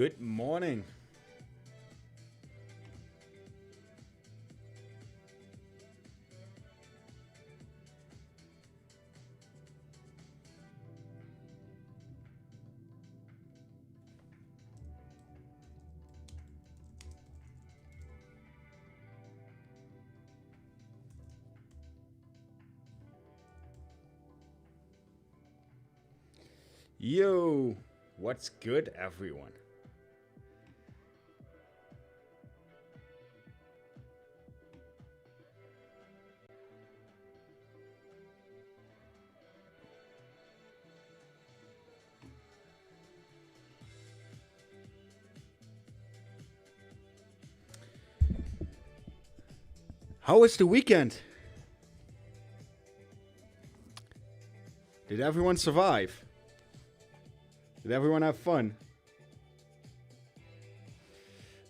Good morning. Yo, what's good, everyone? How was the weekend? Did everyone survive? Did everyone have fun?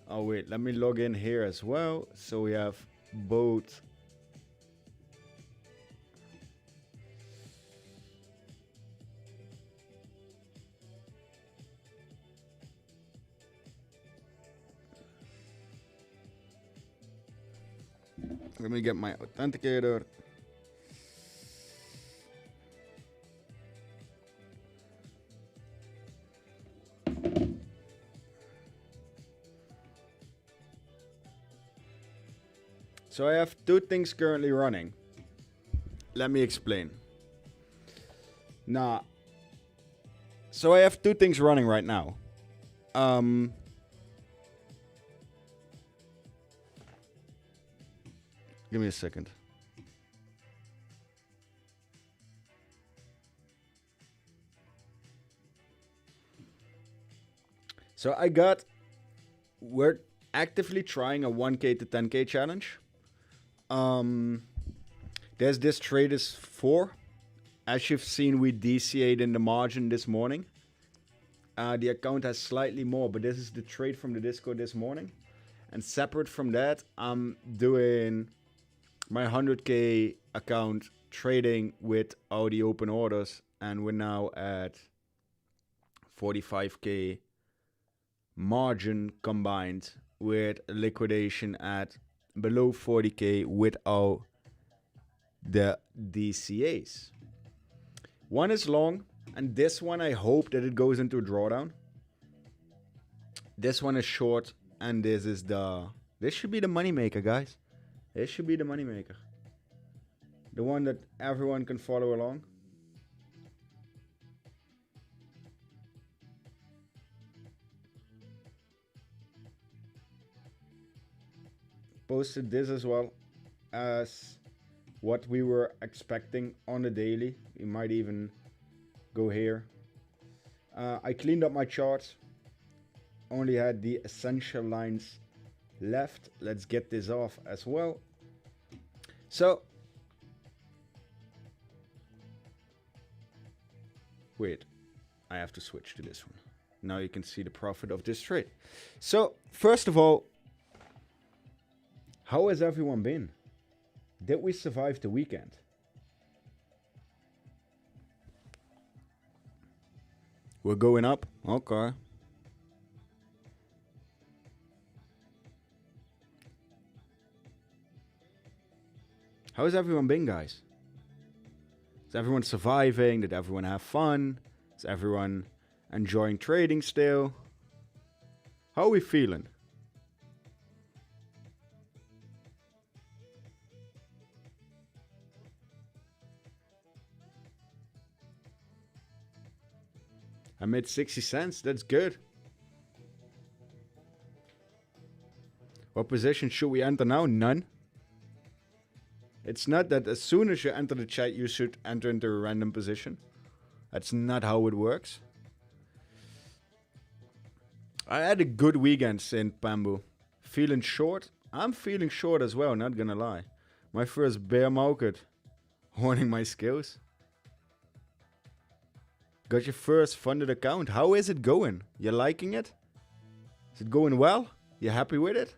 Oh wait, let me log in here as well. So we have both. Let me get my authenticator. So I have two things currently running. Let me explain. So I have two things running right now. Give me a second. So we're actively trying a 1k to 10k challenge. There's this trade is 4. As you've seen, we DCA'd in the margin this morning. The account has slightly more, but this is the trade from the Discord this morning. And separate from that, I'm doing my 100k account trading with all the open orders. And we're now at 45k margin combined with liquidation at below 40k without the DCAs. One is long, and this one I hope that it goes into a drawdown. This one is short, and this should be the moneymaker, guys. This should be the moneymaker. The one that everyone can follow along. Posted this as well as what we were expecting on the daily. We might even go here. I cleaned up my charts. Only had the essential lines left. Let's get this off as well. So, wait, I have to switch to this one. Now you can see the profit of this trade. So, first of all, how has everyone been? Did we survive the weekend? We're going up? Okay. How has everyone been, guys? Is everyone surviving? Did everyone have fun? Is everyone enjoying trading still? How are we feeling? I made 60 cents. That's good. What position should we enter now? None. It's not that as soon as you enter the chat, you should enter into a random position. That's not how it works. I had a good weekend in Bamboo. Feeling short? I'm feeling short as well, not gonna lie. My first bear market. Honing my skills. Got your first funded account. How is it going? You liking it? Is it going well? You happy with it?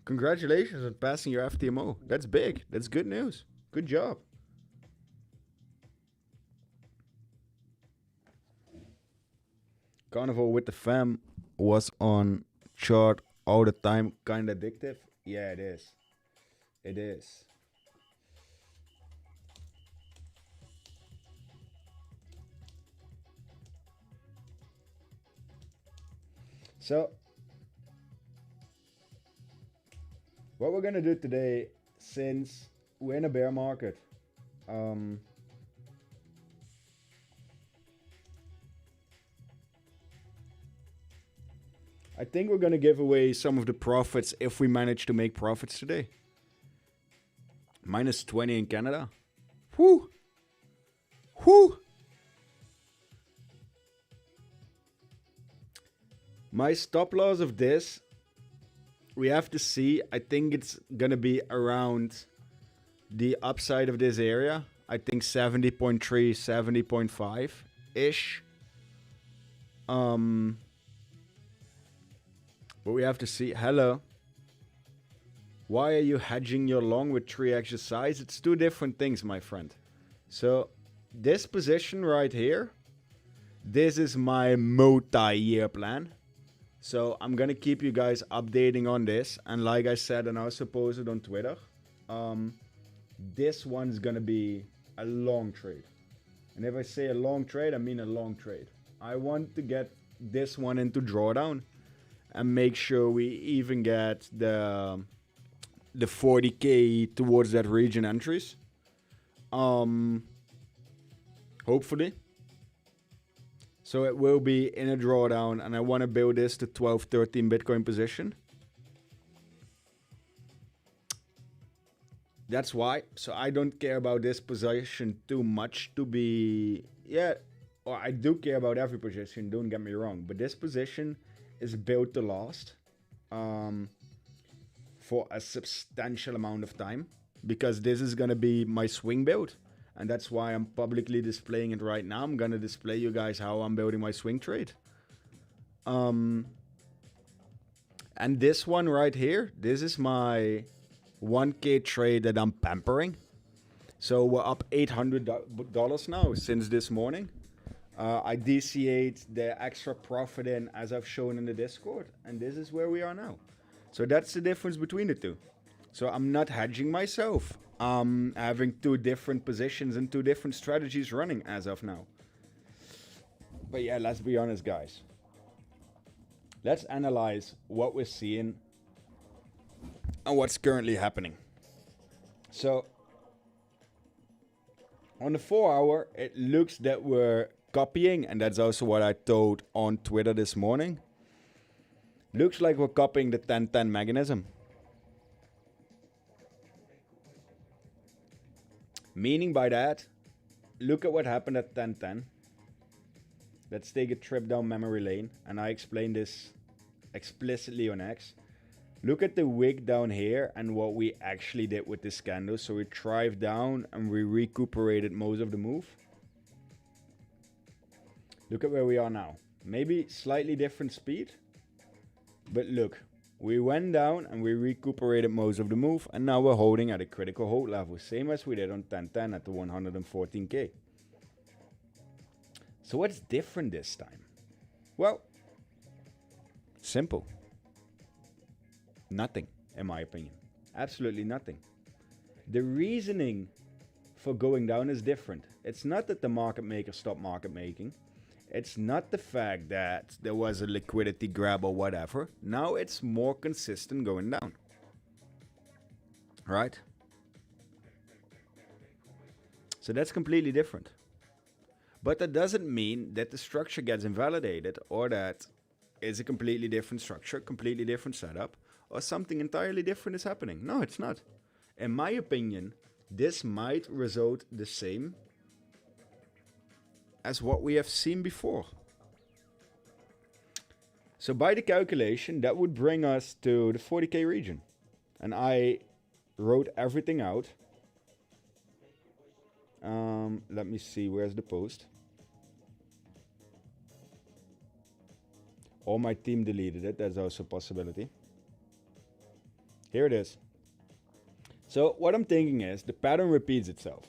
Congratulations on passing your FTMO. That's big. That's good news. Good job. Carnival with the fam was on chart all the time, kind of addictive. Yeah, it is. It is. So, what we're gonna do today, since we're in a bear market, I think we're gonna give away some of the profits if we manage to make profits today. Minus 20 in Canada. Whoo! Whoo! My stop loss of this, we have to see. I think it's gonna be around the upside of this area. I think 70.3, 70.5 ish. But we have to see. Hello. Why are you hedging your long with 3 exercise? It's two different things, my friend. So this position right here, this is my multi-year plan. So I'm gonna keep you guys updating on this. And like I said, and I also posted on Twitter, this one's gonna be a long trade. And if I say a long trade, I mean a long trade. I want to get this one into drawdown and make sure we even get the 40k towards that region entries. Hopefully. So it will be in a drawdown, and I want to build this to 12, 13 Bitcoin position. That's why. So I don't care about this position too much to be... Yeah, or I do care about every position, don't get me wrong. But this position is built to last for a substantial amount of time. Because this is going to be my swing build. And that's why I'm publicly displaying it right now. I'm going to display you guys how I'm building my swing trade. And this one right here, this is my 1k trade that I'm pampering. So we're up $800 now since this morning. I DCA'd the extra profit in as I've shown in the Discord. And this is where we are now. So that's the difference between the two. So I'm not hedging myself. Having two different positions and two different strategies running as of now. But yeah, let's be honest, guys. Let's analyze what we're seeing and what's currently happening. So on the 4 hour, it looks that we're copying, and that's also what I told on Twitter this morning. Looks like we're copying the 10-10 mechanism. Meaning by that, look at what happened at 10-10. Let's take a trip down memory lane, and I explained this explicitly on X. Look at the wick down here and what we actually did with this candle. So we thrived down and we recuperated most of the move. Look at where we are now. Maybe slightly different speed, but look. We went down and we recuperated most of the move, and now we're holding at a critical hold level, same as we did on 10-10 at the 114k. So what's different this time? Well, simple. Nothing, in my opinion. Absolutely nothing. The reasoning for going down is different. It's not that the market maker stopped market making. It's not the fact that there was a liquidity grab or whatever. Now it's more consistent going down. Right? So that's completely different. But that doesn't mean that the structure gets invalidated or that it's a completely different structure, completely different setup, or something entirely different is happening. No, it's not. In my opinion, this might result the same as what we have seen before. So by the calculation, that would bring us to the 40k region. And I wrote everything out. Let me see, where's the post? Or my team deleted it, that's also a possibility. Here it is. So what I'm thinking is, the pattern repeats itself.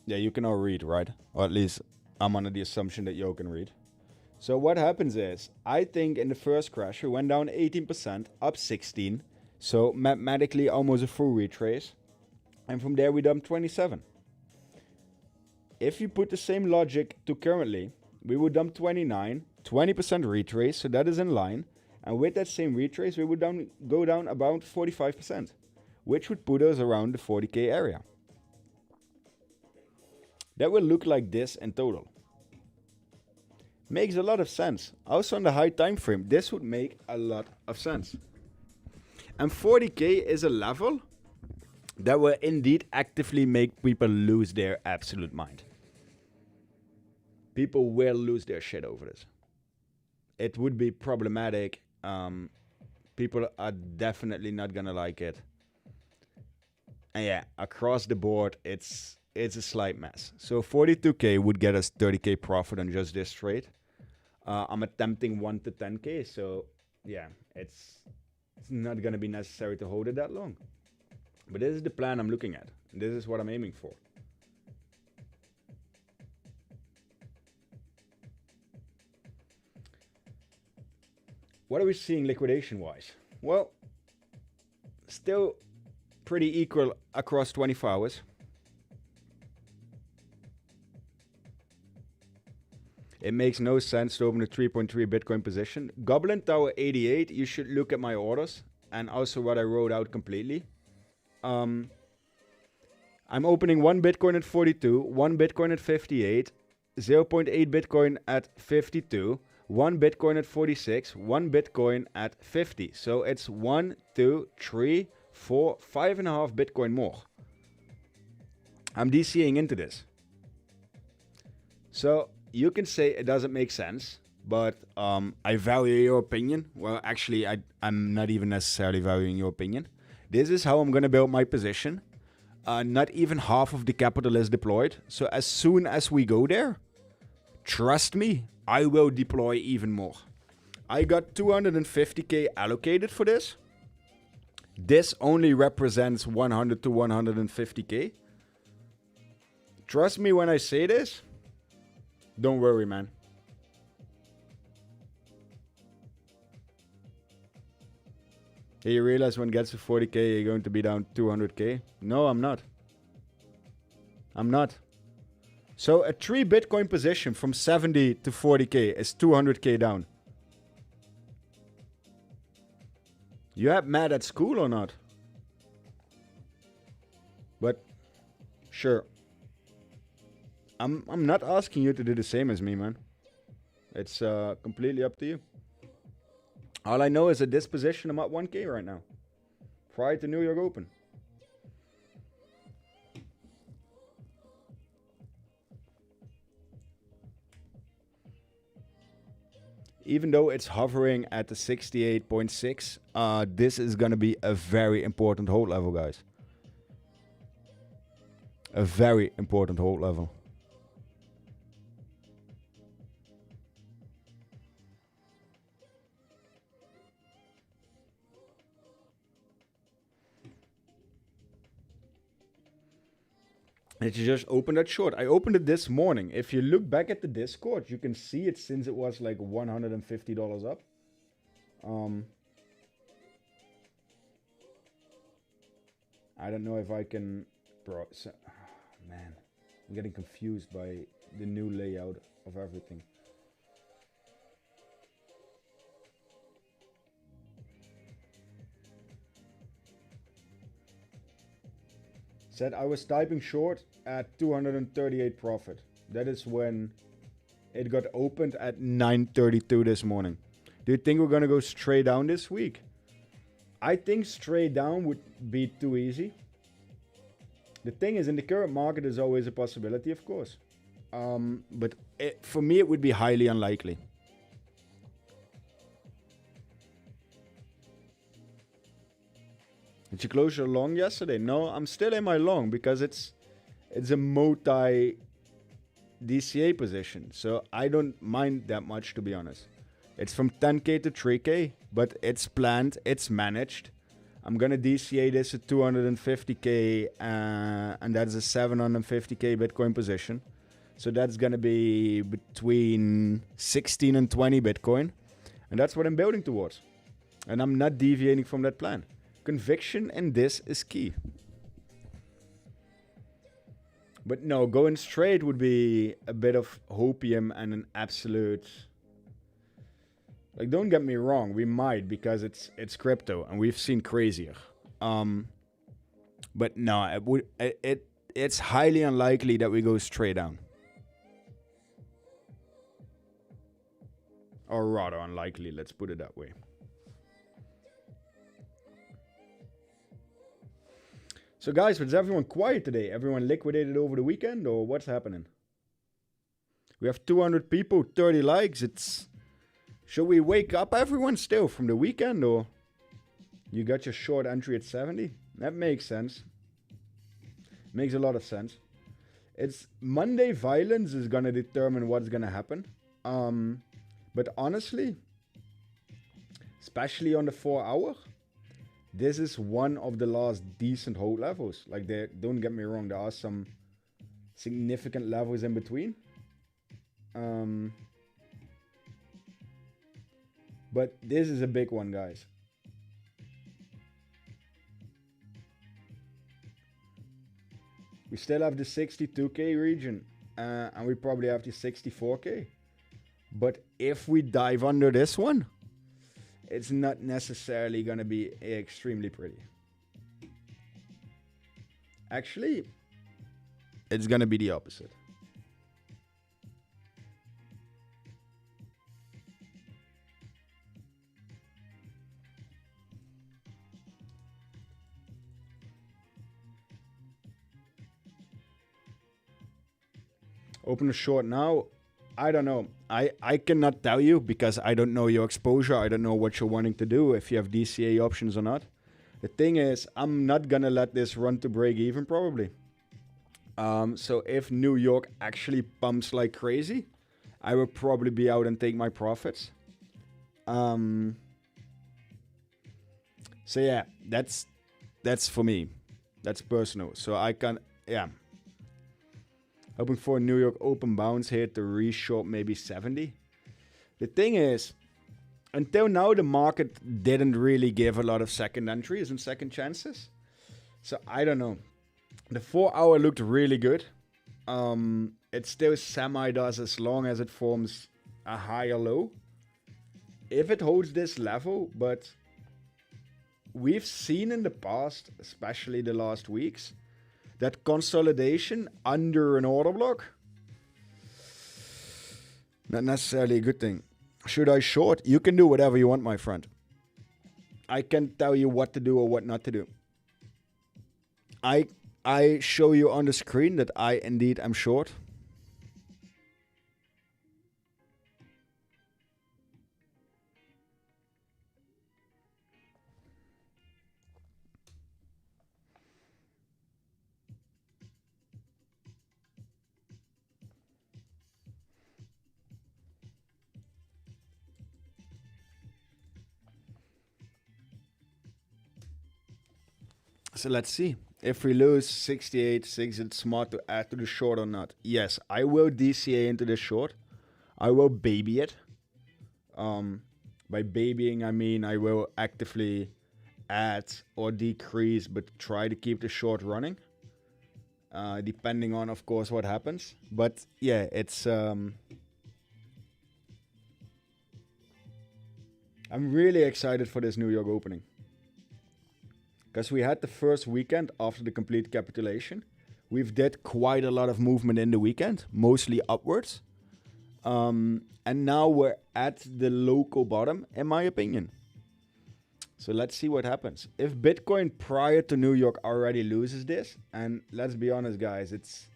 Yeah, you can all read, right? Or at least I'm under the assumption that Yo can read. So what happens is, I think in the first crash, we went down 18%, up 16. So mathematically almost a full retrace. And from there we dumped 27. If you put the same logic to currently, we would dump 29, 20% retrace, so that is in line. And with that same retrace, we would go down about 45%, which would put us around the 40k area. That will look like this in total. Makes a lot of sense. Also on the high time frame, this would make a lot of sense. And 40k is a level that will indeed actively make people lose their absolute mind. People will lose their shit over this. It would be problematic. People are definitely not gonna like it. And yeah, across the board, it's a slight mess. So 42k would get us 30k profit on just this trade. I'm attempting 1 to 10k, so yeah, it's not gonna be necessary to hold it that long. But this is the plan I'm looking at. This is what I'm aiming for. What are we seeing liquidation-wise? Well, still pretty equal across 24 hours. It makes no sense to open a 3.3 Bitcoin position. Goblin Tower 88, you should look at my orders and also what I wrote out completely. I'm opening 1 Bitcoin at 42, 1 Bitcoin at 58, 0.8 Bitcoin at 52, 1 Bitcoin at 46, 1 Bitcoin at 50. So it's 1, 2, 3, 4, 5.5 Bitcoin more. I'm DCing into this. So you can say it doesn't make sense, but I value your opinion. Well, actually, I'm not even necessarily valuing your opinion. This is how I'm going to build my position. Not even half of the capital is deployed. So as soon as we go there, trust me, I will deploy even more. I got 250k allocated for this. This only represents 100 to 150k. Trust me when I say this. Don't worry, man. Hey, you realize when it gets to 40k, you're going to be down 200k? No, I'm not. I'm not. So a 3 Bitcoin position from 70 to 40k is 200k down. You have mad at school or not? But sure. I'm not asking you to do the same as me, man. It's completely up to you. All I know is at this position, I'm at 1k right now. Prior to New York Open. Even though it's hovering at the 68.6, this is going to be a very important hold level, guys. A very important hold level. It just opened that short. I opened it this morning. If you look back at the Discord, you can see it since it was like $150 up. I don't know if I can... Bro, so, oh, man. I'm getting confused by the new layout of everything. Said I was typing short at 238 profit. That is when it got opened at 9:32 this morning. Do you think we're gonna go straight down this week? I think straight down would be too easy. The thing is, in the current market, there's always a possibility, of course. But for me, it would be highly unlikely. Did you close your long yesterday? No, I'm still in my long because it's a multi DCA position. So I don't mind that much, to be honest. It's from 10k to 3k, but it's planned, it's managed. I'm gonna DCA this at 250k, and that is a 750k Bitcoin position. So that's going to be between 16 and 20 Bitcoin. And that's what I'm building towards. And I'm not deviating from that plan. Conviction in this is key. But no, going straight would be a bit of hopium and an absolute... Like, don't get me wrong, we might, because it's crypto and we've seen crazier. But no, it's highly unlikely that we go straight down. Or rather unlikely, let's put it that way. So guys, was everyone quiet today? Everyone liquidated over the weekend, or what's happening? We have 200 people, 30 likes. Should we wake up everyone still from the weekend, or you got your short entry at 70? That makes sense. Makes a lot of sense. It's Monday violence is gonna determine what's gonna happen. But honestly, especially on the 4 hour, this is one of the last decent hold levels. Like, don't get me wrong, there are some significant levels in between. But this is a big one, guys. We still have the 62k region, and we probably have the 64k. But if we dive under this one, it's not necessarily going to be extremely pretty. Actually, it's going to be the opposite. Open a short now. I don't know. I cannot tell you because I don't know your exposure. I don't know what you're wanting to do, if you have DCA options or not. The thing is, I'm not going to let this run to break even probably. So if New York actually pumps like crazy, I will probably be out and take my profits. So yeah, that's for me. That's personal. So I can, yeah. Hoping for a New York open bounce here to reshort maybe 70. The thing is, until now the market didn't really give a lot of second entries and second chances. So I don't know. The 4 hour looked really good. It still semi does as long as it forms a higher low. If it holds this level, but we've seen in the past, especially the last weeks, that consolidation under an order block, not necessarily a good thing. Should I short? You can do whatever you want, my friend. I can tell you what to do or what not to do. I show you on the screen that I indeed am short. So let's see. If we lose 68.6, it's smart to add to the short or not. Yes, I will DCA into the short. I will baby it. By babying, I mean I will actively add or decrease, but try to keep the short running. Depending on, of course, what happens. But yeah, it's... I'm really excited for this New York opening. Because we had the first weekend after the complete capitulation. We've did quite a lot of movement in the weekend, mostly upwards. And now we're at the local bottom, in my opinion. So let's see what happens. If Bitcoin prior to New York already loses this, and let's be honest, guys, it's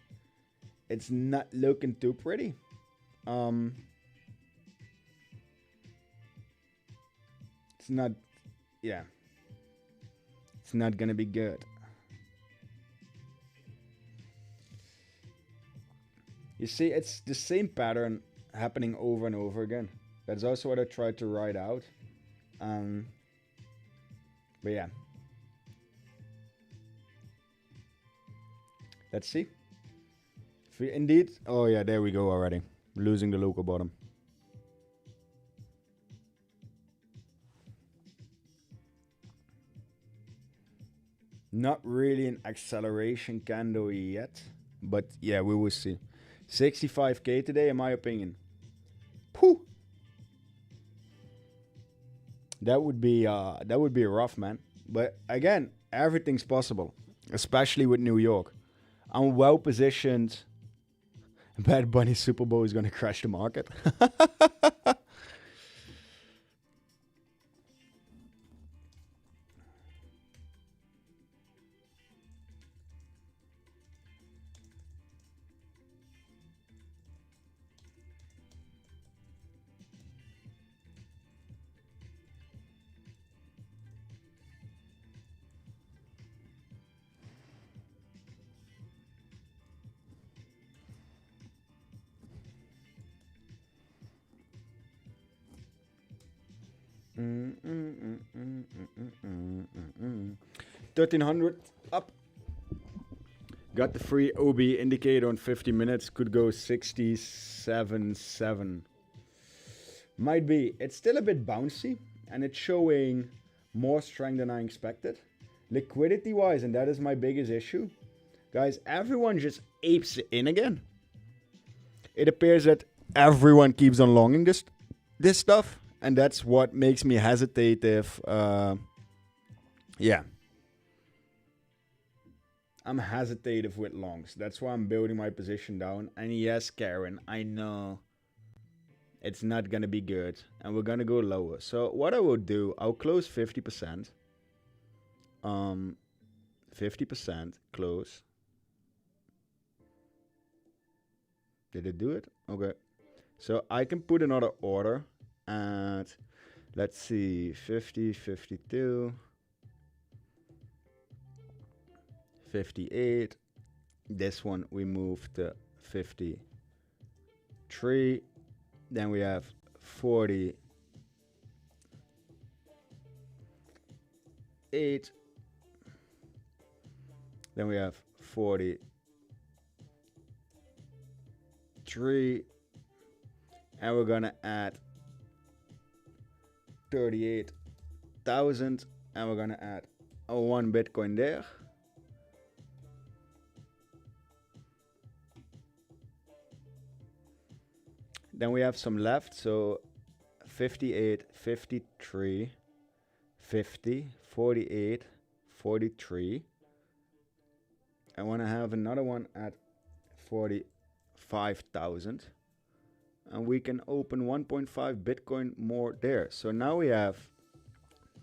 not looking too pretty. It's not, yeah. It's not gonna be good. You see, it's the same pattern happening over and over again. That's also what I tried to write out. But yeah. Let's see. Indeed. Oh yeah, there we go already. Losing the local bottom. Not really an acceleration candle yet, but yeah, we will see. 65k today, in my opinion. Pooh. That would be rough, man. But again, everything's possible, especially with New York. I'm well positioned. Bad Bunny Super Bowl is gonna crash the market. Mm, mm, mm, mm, mm, mm, mm, 1300 up. Got the free OB indicator on 50 minutes. Could go 67.7. Might be. It's still a bit bouncy, and it's showing more strength than I expected. Liquidity wise, and that is my biggest issue. Guys, everyone just apes it in again. It appears that everyone keeps on longing this stuff. And that's what makes me hesitate if, yeah. I'm hesitative with longs. That's why I'm building my position down. And yes, Karen, I know it's not going to be good. And we're going to go lower. So what I will do, I'll close 50%. 50% close. Did it do it? Okay. So I can put another order. And let's see, 50, 52, 58. This one we move to 53. Then we have 48. Then we have 43. And we're gonna add 38,000, and we're gonna add a 1 Bitcoin there. Then we have some left, so 58, 53, 50, 48, 43. I want to have another one at 45,000. And we can open 1.5 Bitcoin more there. So now we have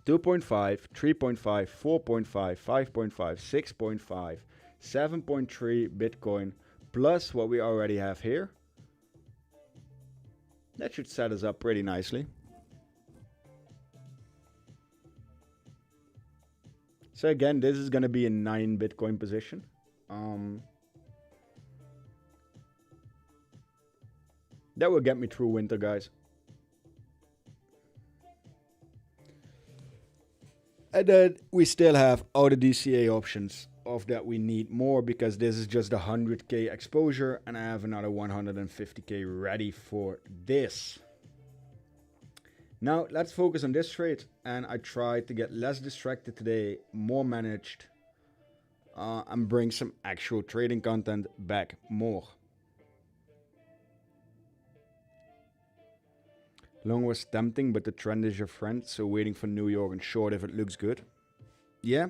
2.5, 3.5, 4.5, 5.5, 6.5, 7.3 Bitcoin plus what we already have here. That should set us up pretty nicely. So again, this is going to be a 9 Bitcoin position. That will get me through winter, guys. And then we still have all the DCA options of that we need more because this is just a 100k exposure and I have another 150k ready for this. Now let's focus on this trade, and I tried to get less distracted today, more managed, and bring some actual trading content back more. Long was tempting, but the trend is your friend, so waiting for New York and short if it looks good. Yeah.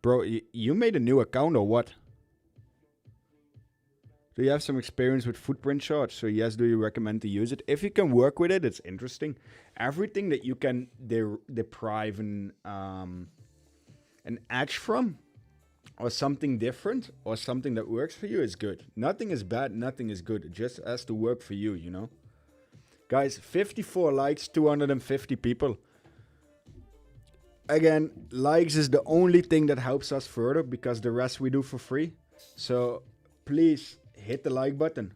Bro, you made a new account or what? Do you have some experience with footprint charts? So yes, do you recommend to use it? If you can work with it, it's interesting. Everything that you can deprive an edge from, or something different, or something that works for you is good. Nothing is bad, nothing is good. It just has to work for you, you know? Guys, 54 likes, 250 people. Again, likes is the only thing that helps us further because the rest we do for free. So please hit the like button.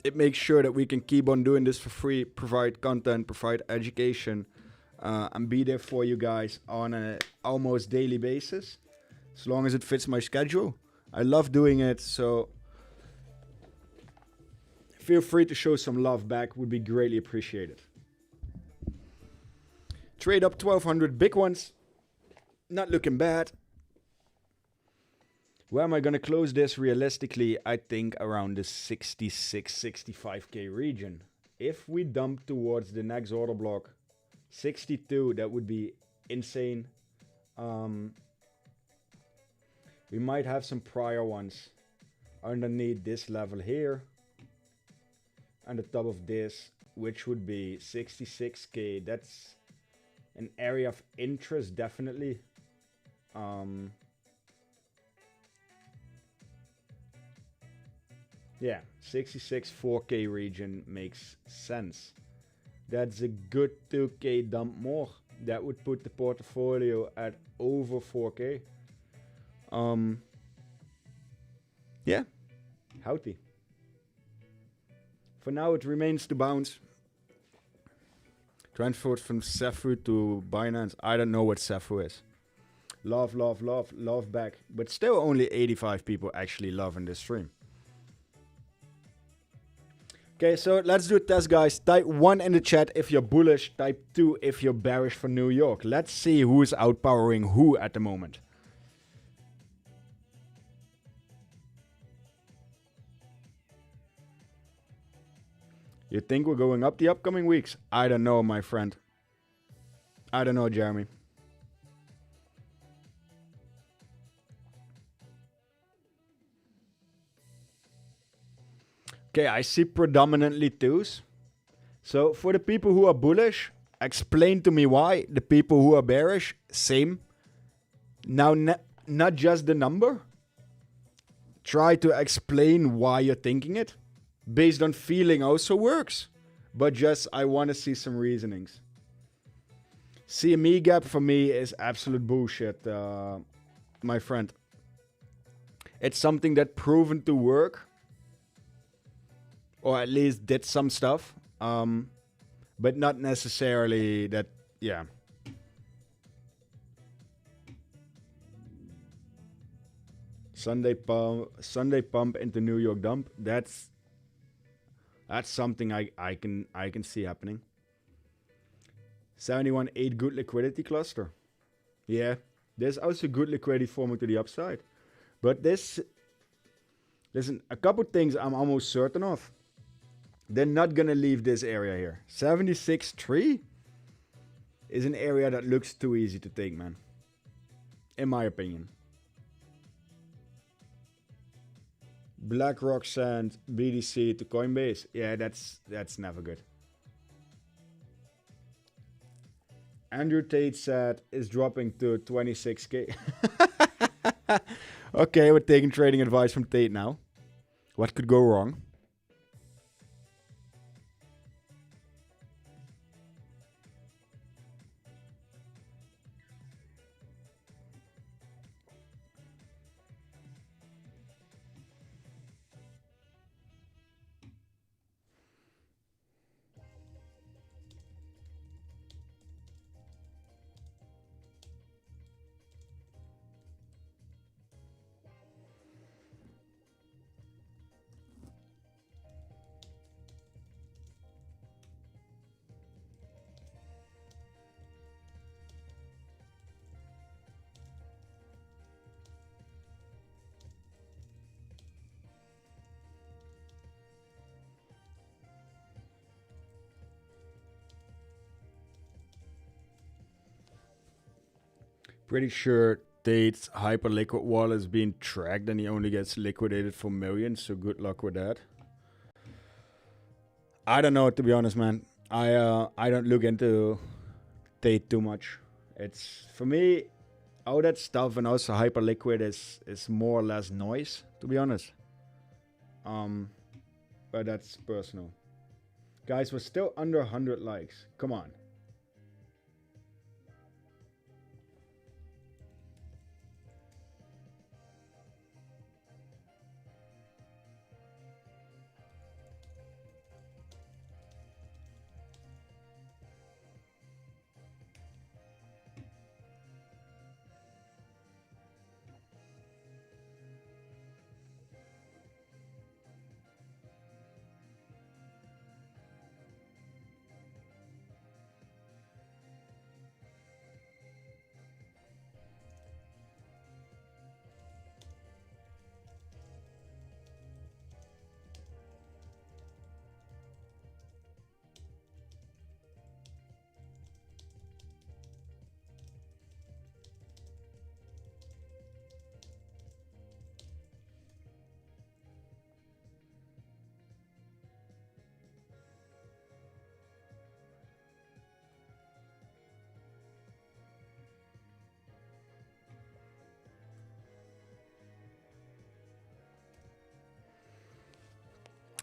It makes sure that we can keep on doing this for free, provide content, provide education, and be there for you guys on an almost daily basis. as long as it fits my schedule. I love doing it, so feel free to show some love back. Would be greatly appreciated. Trade up 1,200 big ones. Not looking bad. Where am I going to close this realistically? I think around the 66, 65k region. If we dump towards the next order block, 62, that would be insane. We might have some prior ones underneath this level here. On the top of this, which would be 66k. That's an area of interest, definitely. Yeah, 66 4k region makes sense. That's a good 2k dump more. That would put the portfolio at over 4k. Yeah, healthy. For now, it remains to bounce. Transferred from Cefu to Binance. I don't know what Cefu is. Love, love, love, love back. But still only 85 people actually loving this stream. Okay, so let's do a test, guys. Type 1 in the chat if you're bullish. Type 2 if you're bearish for New York. Let's see who is outpowering who at the moment. You think we're going up the upcoming weeks? I don't know, my friend. I don't know, Jeremy. Okay, I see predominantly twos. So for the people who are bullish, explain to me why. The people who are bearish, same. Now, not just the number. Try to explain why you're thinking it. Based on feeling also works. But just, I want to see some reasonings. CME gap for me is absolute bullshit, my friend. It's something that proven to work. Or at least did some stuff. But not necessarily that, yeah. Sunday pump into New York dump. That's something I can see happening. 71.8 good liquidity cluster. Yeah, there's also good liquidity forming to the upside. But listen, a couple things I'm almost certain of. They're not gonna leave this area here. 76.3 is an area that looks too easy to take, man. In my opinion. BlackRock sent BDC to Coinbase. Yeah, that's never good. Andrew Tate said is dropping to 26k. Okay, we're taking trading advice from Tate now. What could go wrong? Pretty sure Tate's hyperliquid wallet is being tracked and he only gets liquidated for millions, so good luck with that. I don't know, to be honest, man. I don't look into Tate too much. It's, for me, all that stuff and also hyperliquid is more or less noise, to be honest. But that's personal. Guys, we're still under 100 likes. Come on.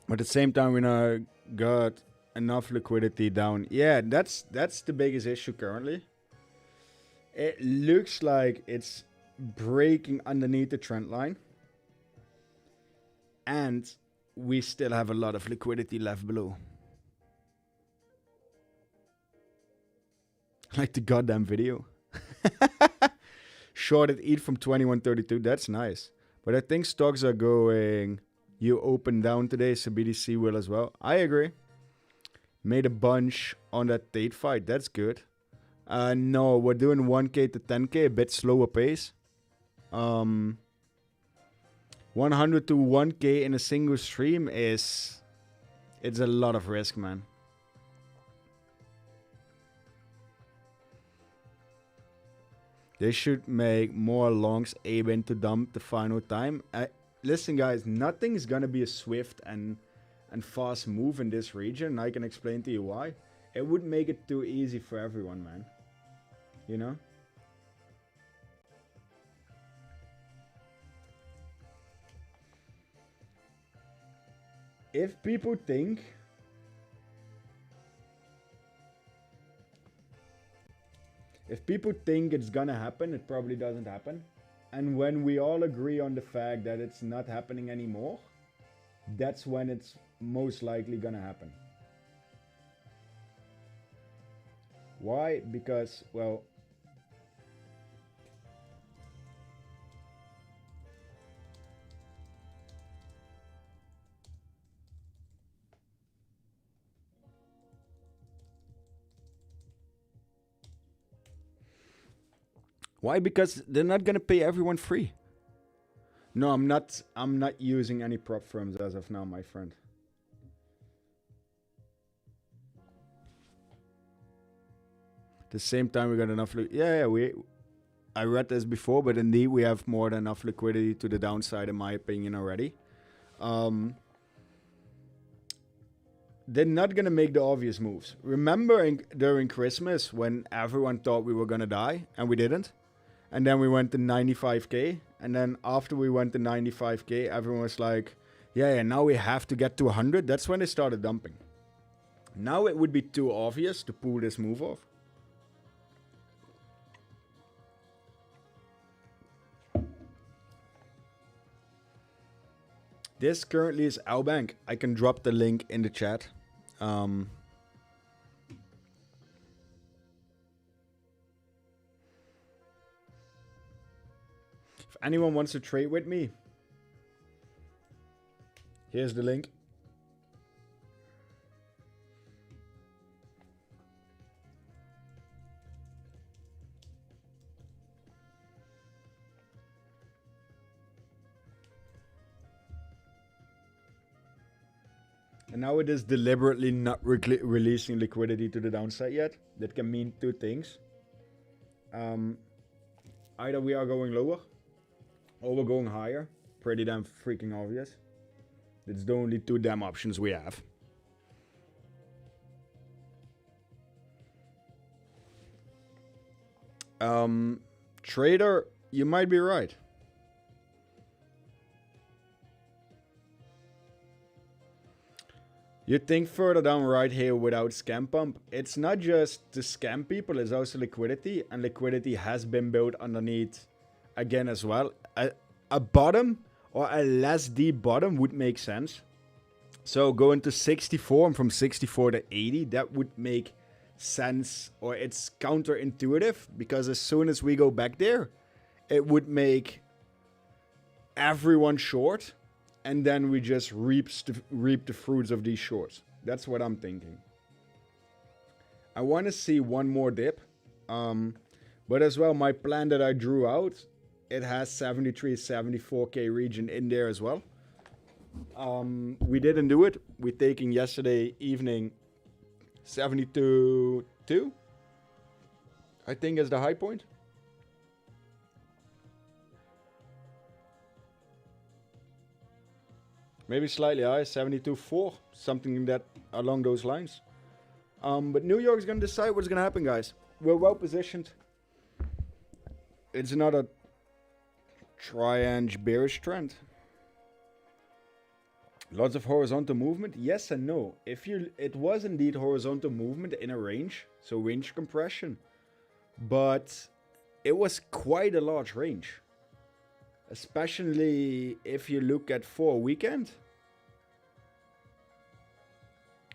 But at the same time, we now got enough liquidity down. Yeah, that's the biggest issue currently. It looks like it's breaking underneath the trend line. And we still have a lot of liquidity left below. Like the goddamn video. Shorted ETH from 21.32. That's nice. But I think stocks are going... You open down today, so BTC will as well. I agree. Made a bunch on that Tate fight. That's good. No, we're doing 1k to 10k, a bit slower pace. 100 to 1k in a single stream it's a lot of risk, man. They should make more longs able to dump the final time. Listen, guys, nothing's gonna be a swift and fast move in this region. I can explain to you why. It would make it too easy for everyone, man. You know? If people think it's gonna happen, it probably doesn't happen. And when we all agree on the fact that it's not happening anymore, that's when it's most likely gonna happen. Why? Because, well, why? Because they're not gonna pay everyone free. No, I'm not using any prop firms as of now, my friend. At the same time, we got enough. I read this before, but indeed we have more than enough liquidity to the downside, in my opinion, already. They're not gonna make the obvious moves. Remember during Christmas when everyone thought we were gonna die and we didn't? And then we went to 95k. And then after we went to 95k, everyone was like, yeah, now we have to get to 100. That's when they started dumping. Now it would be too obvious to pull this move off. This currently is Albank. I can drop the link in the chat. If anyone wants to trade with me, here's the link. And now it is deliberately not releasing liquidity to the downside yet. That can mean two things. Either we are going lower or we're going higher. Pretty damn freaking obvious. It's the only two damn options we have. Trader, you might be right. You think further down right here without scam pump, it's not just to scam people, it's also liquidity, and liquidity has been built underneath again as well. A bottom or a less deep bottom would make sense. So going to 64 and from 64 to 80, that would make sense, or it's counterintuitive, because as soon as we go back there, it would make everyone short. And then we just reap the fruits of these shorts. That's what I'm thinking. I want to see one more dip. But as well, my plan that I drew out, it has 73, 74k region in there as well. We didn't do it. We're taking yesterday evening 72.2. I think is the high point. Maybe slightly higher, 72.4, something that along those lines. But New York is going to decide what's going to happen, guys. We're well positioned. It's not a triangle bearish trend. Lots of horizontal movement, yes and no. It was indeed horizontal movement in a range, so range compression, but it was quite a large range, especially if you look at for a weekend.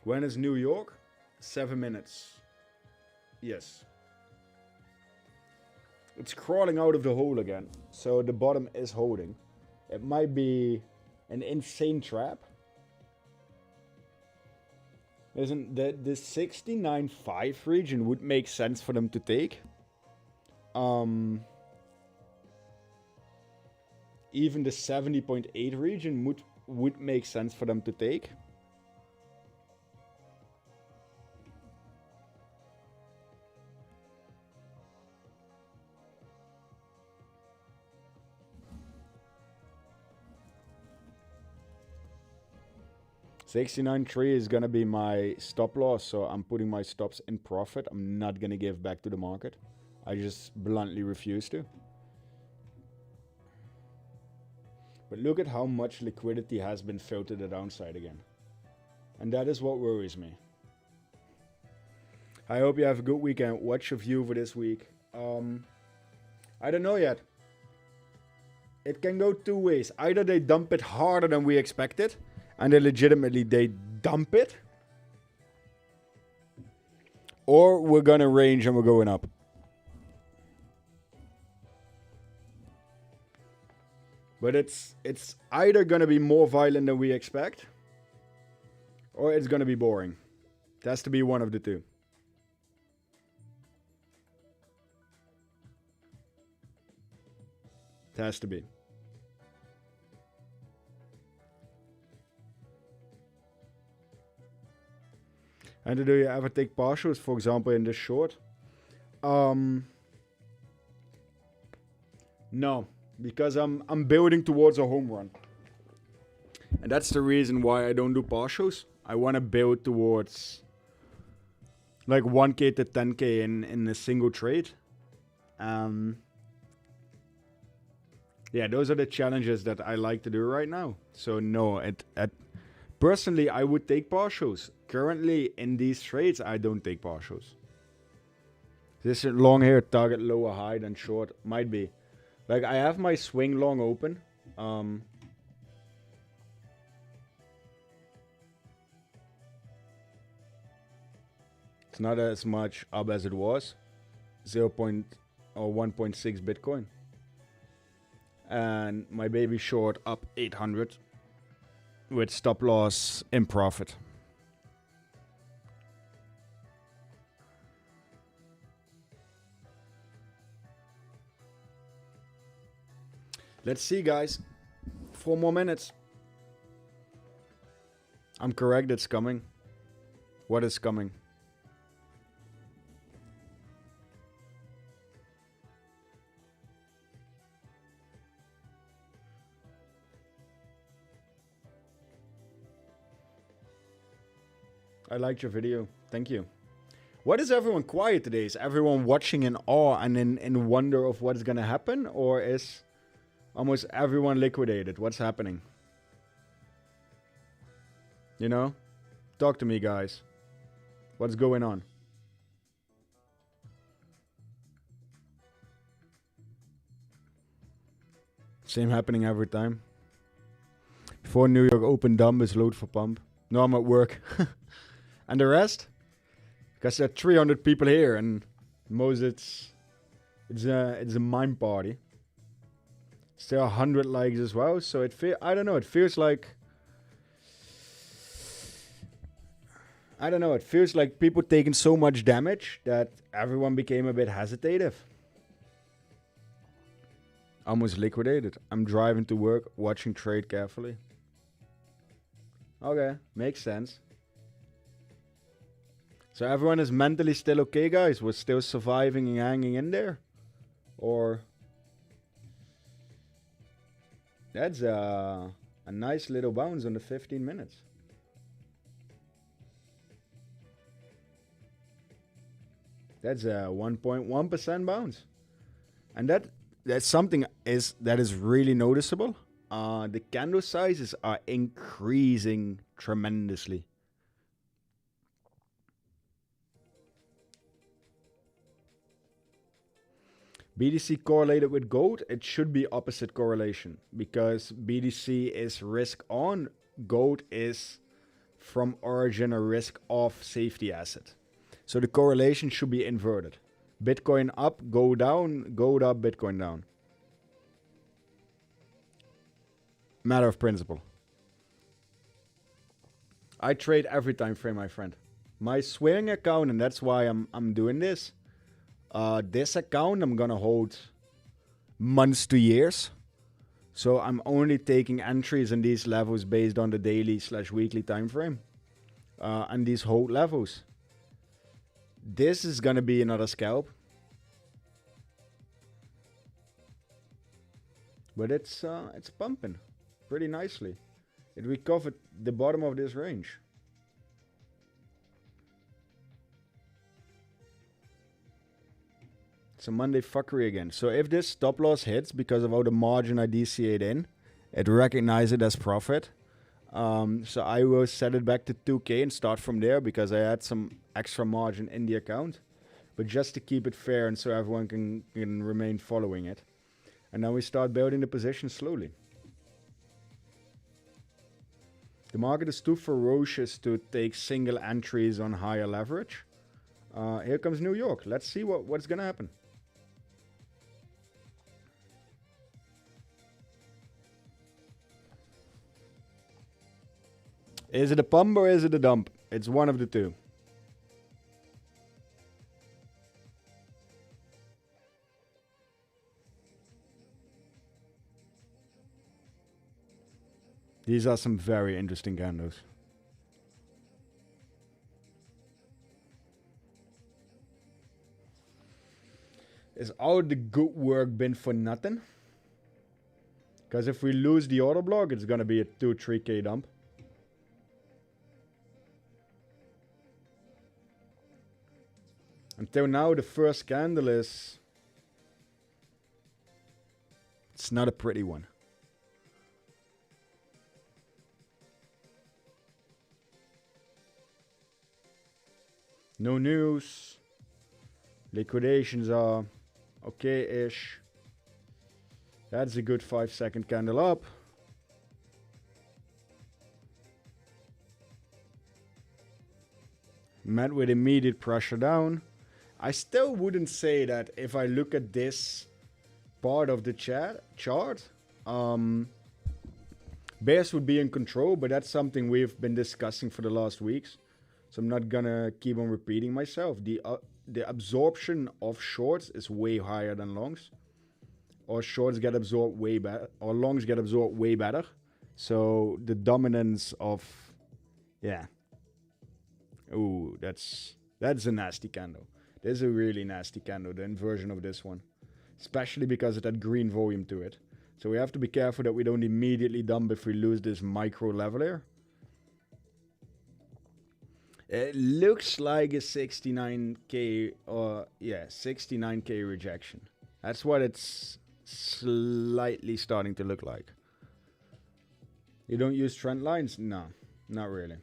When is New York? 7 minutes. Yes. It's crawling out of the hole again, so the bottom is holding. It might be an insane trap. Isn't the 69.5 region would make sense for them to take. Even the 70.8 region would make sense for them to take. $69.3 is gonna be my stop loss, so I'm putting my stops in profit. I'm not gonna give back to the market. I just bluntly refuse to. But look at how much liquidity has been filled to the downside again. And that is what worries me. I hope you have a good weekend. What's your view for this week? I don't know yet. It can go two ways. Either they dump it harder than we expected, and they dump it, or we're gonna range and we're going up. But it's either gonna be more violent than we expect, or it's gonna be boring. It has to be one of the two. It has to be. And do you ever take partials, for example, in this short? No, because I'm building towards a home run. And that's the reason why I don't do partials. I want to build towards like 1k to 10k in a single trade. Yeah, those are the challenges that I like to do right now. So no, personally, I would take partials. Currently, in these trades, I don't take partials. This long here, target lower high than short. Might be. Like, I have my swing long open. It's not as much up as it was. 1.6 Bitcoin. And my baby short up 800 with stop loss in profit. Let's see, guys. 4 more minutes. I'm correct, it's coming. What is coming? I liked your video. Thank you. What is everyone quiet today? Is everyone watching in awe and in wonder of what's going to happen? Or is almost everyone liquidated? What's happening? You know? Talk to me, guys. What's going on? Same happening every time. Before New York open, dumb is load for pump. No, I'm at work. And the rest? Because there are 300 people here, and most it's a mime party. Still 100 likes as well, so I don't know. It feels like It feels like people taking so much damage that everyone became a bit hesitative. Almost liquidated. I'm driving to work, watching trade carefully. Okay, makes sense. So everyone is mentally still okay, guys? We're still surviving and hanging in there? Or... That's a nice little bounce on the 15 minutes. That's a 1.1% bounce. And that's something that is really noticeable. the candle sizes are increasing tremendously. BTC correlated with gold, it should be opposite correlation because BTC is risk on, gold is from origin a risk off safety asset. So the correlation should be inverted. Bitcoin up, gold down, gold up, Bitcoin down. Matter of principle. I trade every time frame, my friend. My swing account, and that's why I'm doing this. This account I'm gonna hold months to years. So I'm only taking entries in these levels based on the daily/weekly time frame. And these hold levels. This is gonna be another scalp. But it's pumping pretty nicely. It recovered the bottom of this range. It's a Monday fuckery again. So if this stop loss hits because of how the margin I DCA'd in, it recognizes it as profit. So I will set it back to 2k and start from there because I had some extra margin in the account. But just to keep it fair and so everyone can remain following it. And then we start building the position slowly. The market is too ferocious to take single entries on higher leverage. Here comes New York. Let's see what's going to happen. Is it a pump or is it a dump? It's one of the two. These are some very interesting candles. Is all the good work been for nothing? Because if we lose the order block, it's going to be a 2-3k dump. Until now, the first candle is... It's not a pretty one. No news. Liquidations are okay-ish. That's a good 5-second candle up. Met with immediate pressure down. I still wouldn't say that if I look at this part of the chart, bears would be in control, but that's something we've been discussing for the last weeks. So I'm not gonna keep on repeating myself. The absorption of shorts is way higher than longs. Or shorts get absorbed way better, or longs get absorbed way better. So the dominance of, yeah. Ooh, that's a nasty candle. This is a really nasty candle, the inversion of this one. Especially because it had green volume to it. So we have to be careful that we don't immediately dump if we lose this micro level here. It looks like a 69k or, yeah, 69k rejection. That's what it's slightly starting to look like. You don't use trend lines? No, not really.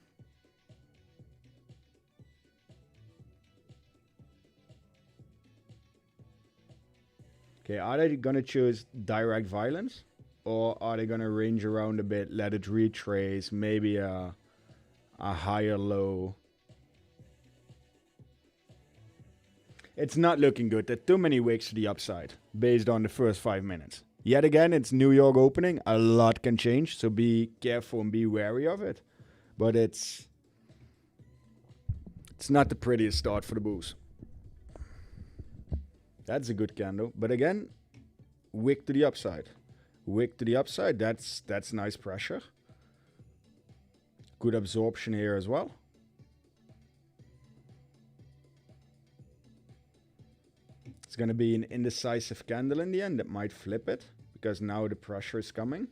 Okay, are they going to choose direct violence? Or are they going to range around a bit, let it retrace, maybe a higher low? It's not looking good. There are too many wicks to the upside based on the first 5 minutes. Yet again, it's New York opening. A lot can change, so be careful and be wary of it. But it's not the prettiest start for the bulls. That's a good candle. But again, wick to the upside. Wick to the upside, that's nice pressure. Good absorption here as well. It's going to be an indecisive candle in the end that might flip it because now the pressure is coming.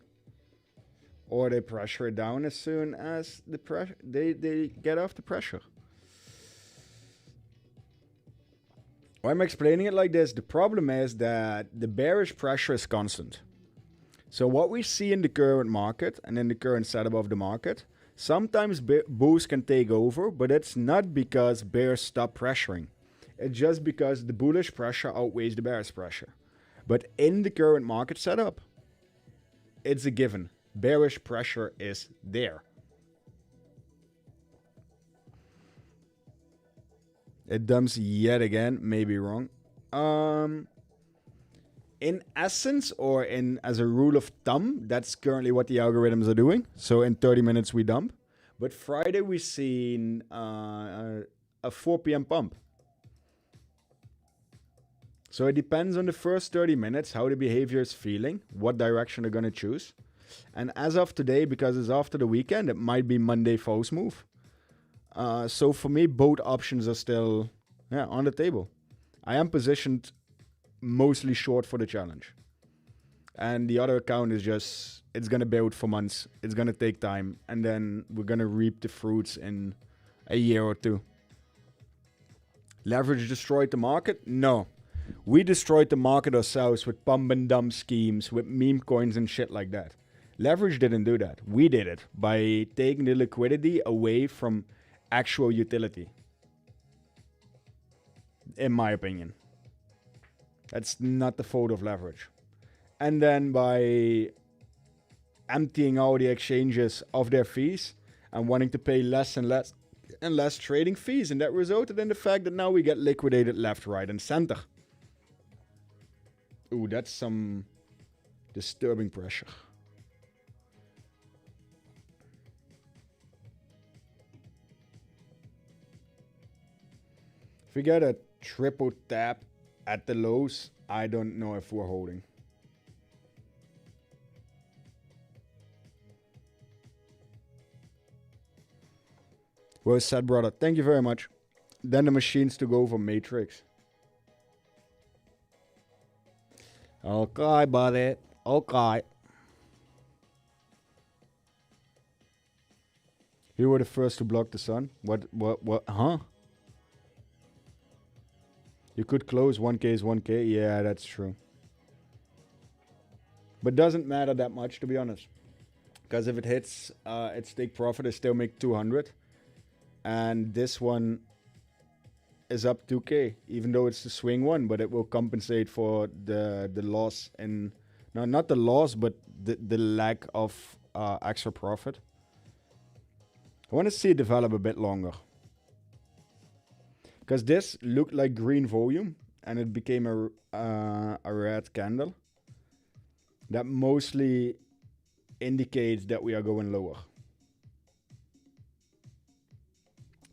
Or they pressure it down as soon as the pressure they get off the pressure. Why I'm explaining it like this, the problem is that the bearish pressure is constant. So what we see in the current market and in the current setup of the market, sometimes bulls can take over, but it's not because bears stop pressuring. It's just because the bullish pressure outweighs the bearish pressure. But in the current market setup, it's a given. Bearish pressure is there. It dumps yet again, maybe wrong. In essence, or in as a rule of thumb, that's currently what the algorithms are doing. So in 30 minutes we dump. But Friday we seen a 4 p.m. pump. So it depends on the first 30 minutes, how the behavior is feeling, what direction they're going to choose. And as of today, because it's after the weekend, it might be Monday false move. So for me, both options are still on the table. I am positioned mostly short for the challenge. And the other account is just, it's going to build for months. It's going to take time. And then we're going to reap the fruits in a year or two. Leverage destroyed the market? No. We destroyed the market ourselves with pump and dump schemes, with meme coins and shit like that. Leverage didn't do that. We did it by taking the liquidity away from actual utility. In my opinion. That's not the fault of leverage. And then by emptying all the exchanges of their fees and wanting to pay less and less and less trading fees. And that resulted in the fact that now we get liquidated left, right, and center. Ooh, that's some disturbing pressure. If we get a triple tap at the lows, I don't know if we're holding. Well said, brother. Thank you very much. Then the machines to go for Matrix. Okay, buddy. Okay. You were the first to block the sun? What, huh? You could close 1k is 1k. Yeah, that's true. But doesn't matter that much, to be honest. Because if it hits its take profit, I still make 200. And this one is up 2k, even though it's the swing one, but it will compensate for the loss in... No, not the loss, but the lack of extra profit. I want to see it develop a bit longer. Because this looked like green volume, and it became a red candle. That mostly indicates that we are going lower.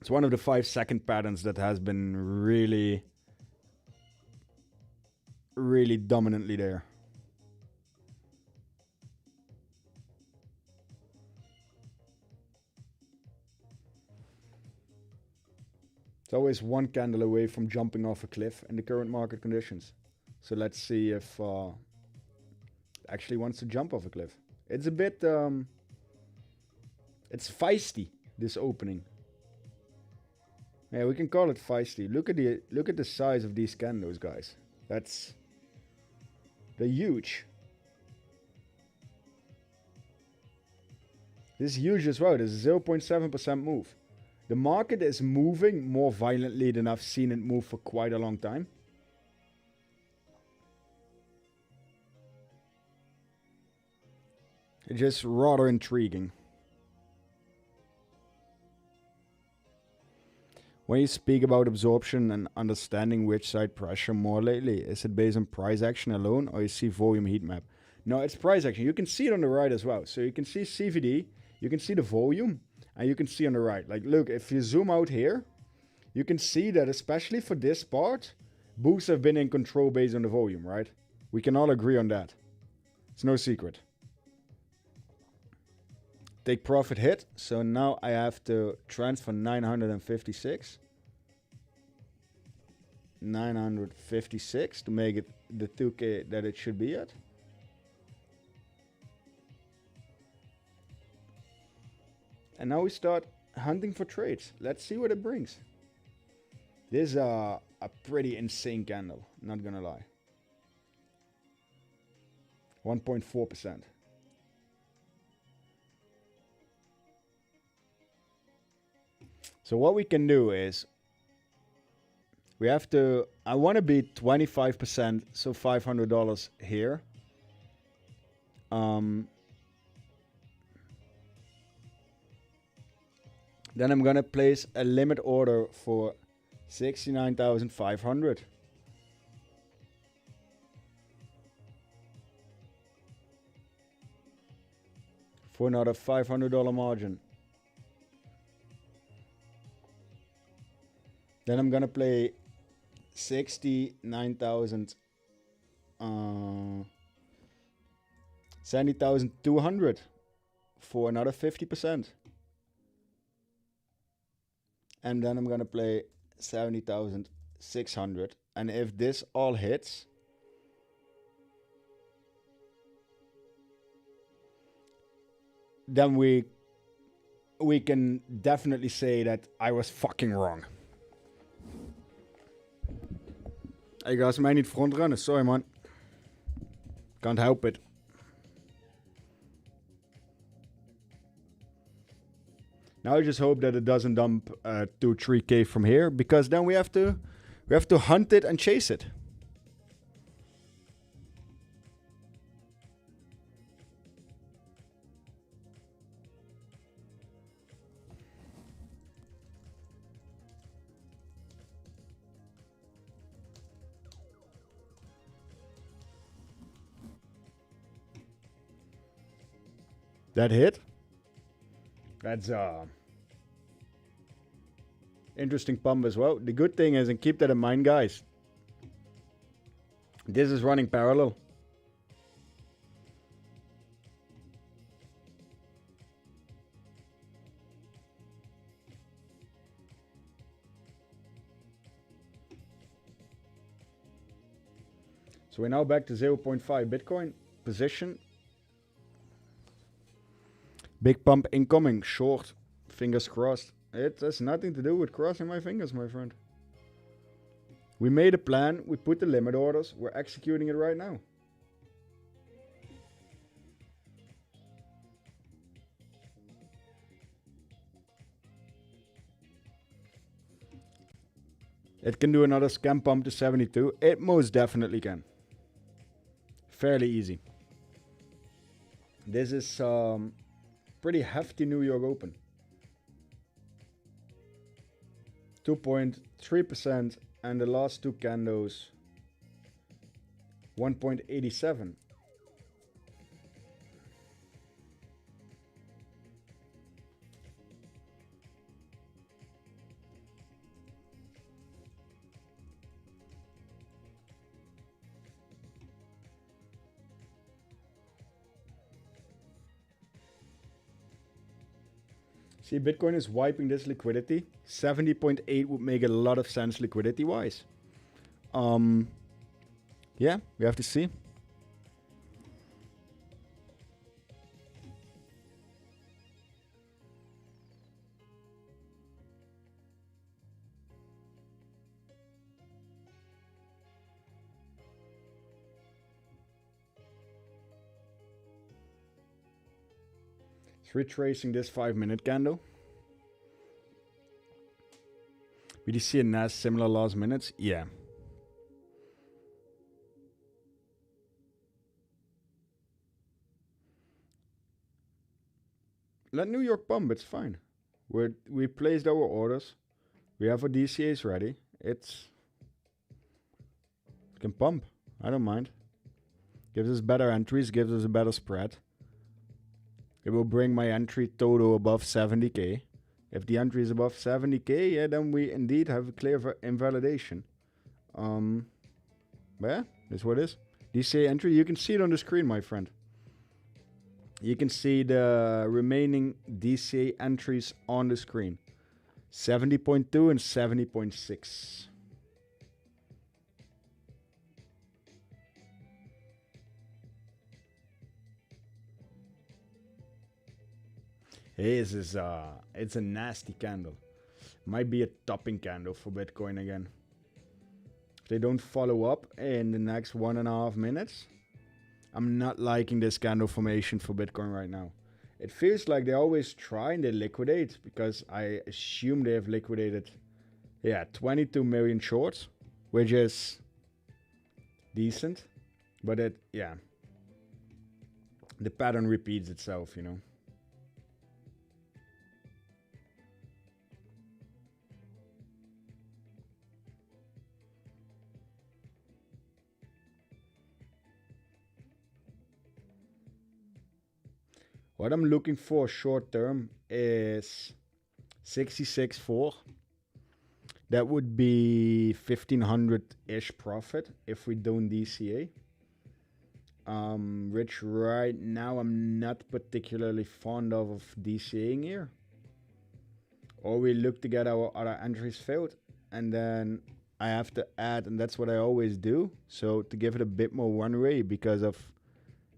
It's one of the 5-second patterns that has been really, really dominantly there. It's always one candle away from jumping off a cliff in the current market conditions. So let's see if it actually wants to jump off a cliff. It's a bit, it's feisty, this opening. Yeah, we can call it feisty. Look at the size of these candles, guys. They're huge. This is huge as well. This is 0.7% move. The market is moving more violently than I've seen it move for quite a long time. It's just rather intriguing. When you speak about absorption and understanding which side pressure more lately, is it based on price action alone or you see volume heat map? No, it's price action. You can see it on the right as well. So you can see CVD, you can see the volume, and you can see on the right. Like, look, if you zoom out here, you can see that especially for this part, bulls have been in control based on the volume, right? We can all agree on that. It's no secret. Take profit hit. So now I have to transfer 956. 956 to make it the 2k that it should be at. And now we start hunting for trades. Let's see what it brings. This is a pretty insane candle, not gonna lie. 1.4%. So what we can do is we have to, I want to be 25%, so $500 here. Then I'm going to place a limit order for 69,500. For another $500 margin. Then I'm gonna play 69,000, 70,200 for another 50%. And then I'm gonna play 70,600. And if this all hits, then we can definitely say that I was fucking wrong. Ik ga mij niet frontrunnen, sorry man. Can't help it. Now I just hope that it doesn't dump 2-3k from here, because then we have to hunt it and chase it. That hit? That's interesting pump as well. The good thing is, and keep that in mind, guys, this is running parallel. So we're now back to 0.5 Bitcoin position. Big pump incoming, short, fingers crossed. It has nothing to do with crossing my fingers, my friend. We made a plan, we put the limit orders, we're executing it right now. It can do another scam pump to 72. It most definitely can. Fairly easy. This is pretty hefty New York Open. 2.3%, and the last two candles 1.87. See, Bitcoin is wiping this liquidity. 70.8 would make a lot of sense liquidity-wise. Yeah, we have to see. It's retracing this 5-minute candle. BTC and NAS similar last minutes? Yeah. Let New York pump, it's fine. We placed our orders. We have our DCAs ready. It can pump. I don't mind. Gives us better entries, gives us a better spread. It will bring my entry total above 70k. If the entry is above 70k, yeah, then we indeed have a clear invalidation. But yeah, that's what it is. DCA entry, you can see it on the screen, my friend. You can see the remaining DCA entries on the screen. 70.2 and 70.6. This is it's a nasty candle. Might be a topping candle for Bitcoin again. If they don't follow up in the next 1.5 minutes, I'm not liking this candle formation for Bitcoin right now. It feels like they always try and they liquidate, because I assume they have liquidated, 22 million shorts, which is decent. But the pattern repeats itself, you know. What I'm looking for short term is 66.4. That would be 1500-ish profit if we don't DCA. Which right now I'm not particularly fond of DCAing here. Or we look to get our other entries filled, and then I have to add, and that's what I always do. So to give it a bit more runway because of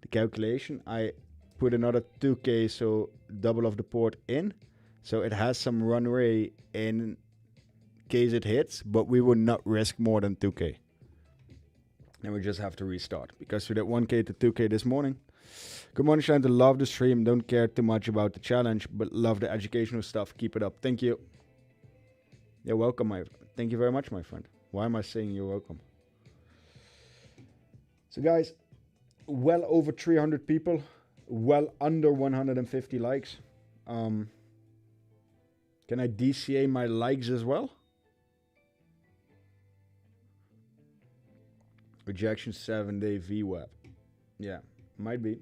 the calculation, I put another 2k, so double of the port in, so it has some runway in case it hits, but we would not risk more than 2k. And we just have to restart, because we did 1k to 2k this morning. Good morning, Shanta. Love the stream. Don't care too much about the challenge, but love the educational stuff. Keep it up. Thank you. You're welcome, thank you very much, my friend. Why am I saying you're welcome? So guys, well over 300 people, well under 150 likes. Can I DCA my likes as well? Rejection 7-day VWAP. Yeah, might be.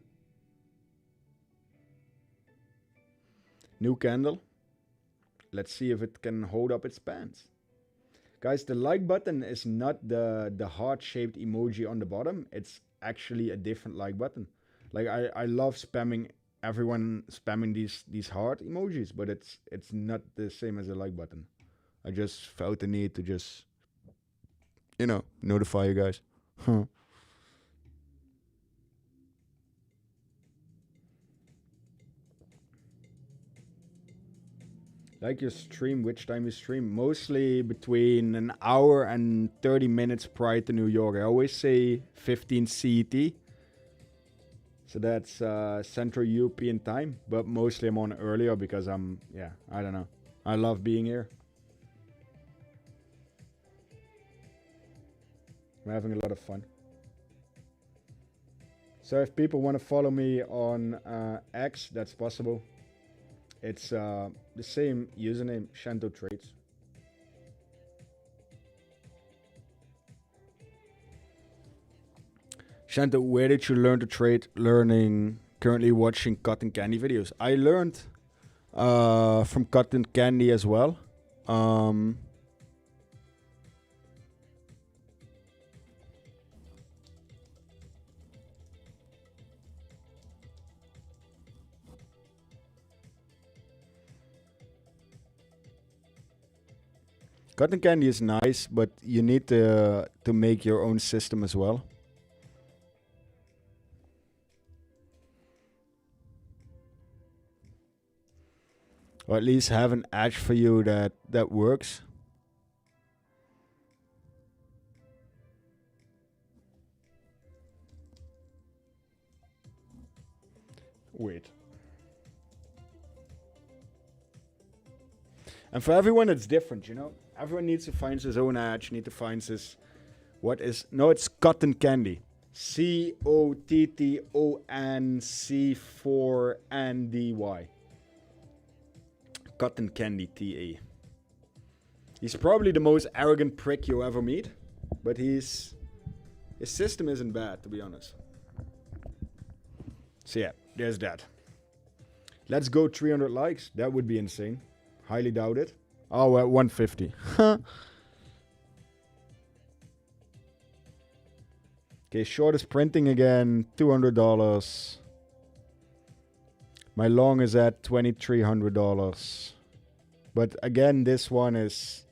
New candle. Let's see if it can hold up its pants. Guys, the like button is not the heart-shaped emoji on the bottom. It's actually a different like button. Like I love spamming, everyone spamming these heart emojis, but it's not the same as a like button. I just felt the need to just, notify you guys. Like your stream, which time you stream? Mostly between an hour and 30 minutes prior to New York. I always say 15 CET. So that's Central European time. But mostly I'm on earlier because I don't know. I love being here. I'm having a lot of fun. So if people want to follow me on X, that's possible. It's the same username, Shanto Trades. Shanto, where did you learn to trade? Currently watching Cotton Candy videos. I learned from Cotton Candy as well. Cotton Candy is nice, but you need to make your own system as well. Or at least have an edge for you that works. Wait. And for everyone, it's different, Everyone needs to find his own edge, need to find his... it's Cotton Candy. COTTONC4NDY. Cotton Candy TA. He's probably the most arrogant prick you'll ever meet, but his system isn't bad, to be honest. So yeah, there's that. Let's go 300 likes. That would be insane. Highly doubt it. Oh, at 150. Okay, short is printing again. $200. My long is at $2,300. But again, this one it's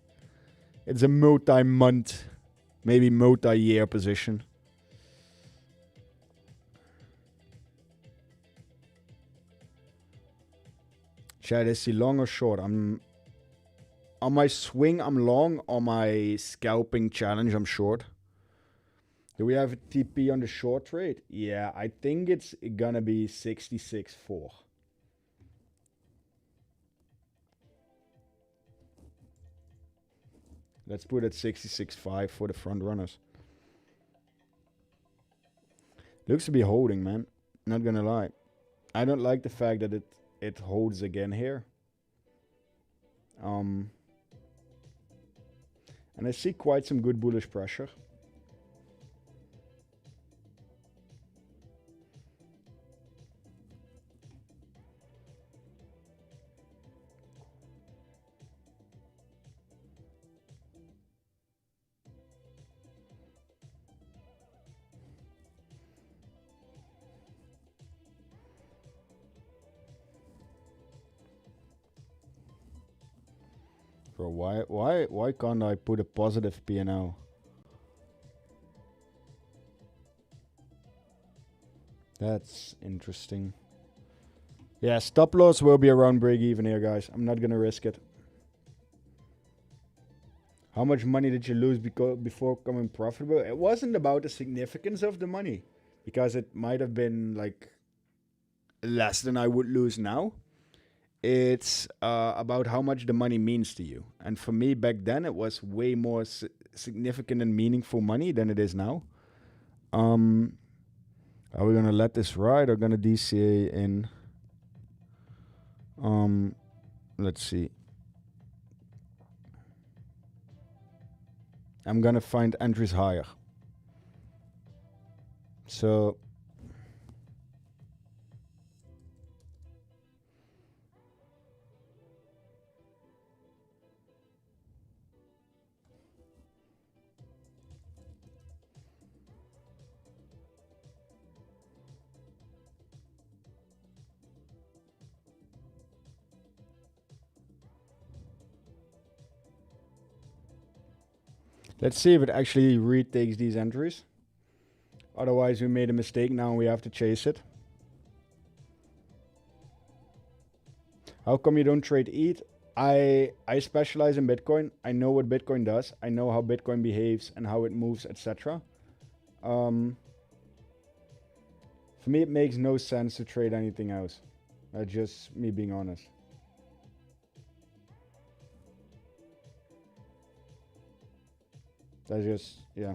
a multi-month, maybe multi-year position. Chad, is he long or short? On my swing, I'm long. On my scalping challenge, I'm short. Do we have a TP on the short trade? Yeah, I think it's gonna be 66.4. Let's put it 66.5 for the front runners. Looks to be holding, man. Not gonna lie. I don't like the fact that it holds again here. And I see quite some good bullish pressure. Bro, why can't I put a positive P&L? That's interesting. Yeah, stop loss will be around break even here, guys. I'm not gonna risk it. How much money did you lose before becoming profitable? It wasn't about the significance of the money, because it might have been like less than I would lose now. It's about how much the money means to you. And for me back then, it was way more significant and meaningful money than it is now. Are we gonna let this ride or gonna DCA in? Let's see. I'm gonna find entries higher. So let's see if it actually retakes these entries. Otherwise, we made a mistake. Now we have to chase it. How come you don't trade ETH? I specialize in Bitcoin. I know what Bitcoin does. I know how Bitcoin behaves and how it moves, etc. For me, it makes no sense to trade anything else. That's just me being honest. That's just, yeah.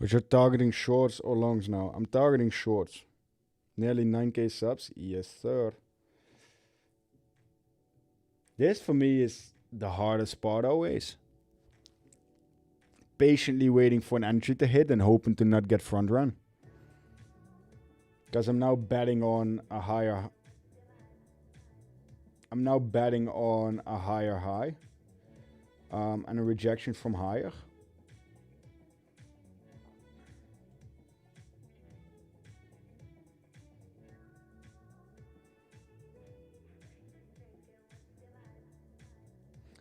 But you're targeting shorts or longs now? I'm targeting shorts. Nearly 9k subs? Yes, sir. This for me is the hardest part always. Patiently waiting for an entry to hit and hoping to not get front run. Because I'm now betting on a higher... I'm now betting on a higher high. And a rejection from higher.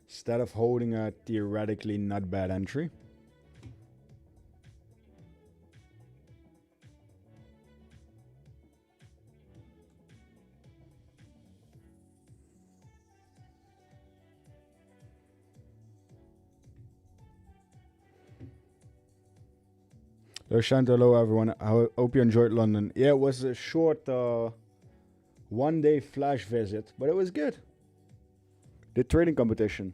Instead of holding a theoretically not bad entry. Hello Shanta, hello everyone. I hope you enjoyed London. Yeah, it was a short one-day flash visit, but it was good. The trading competition.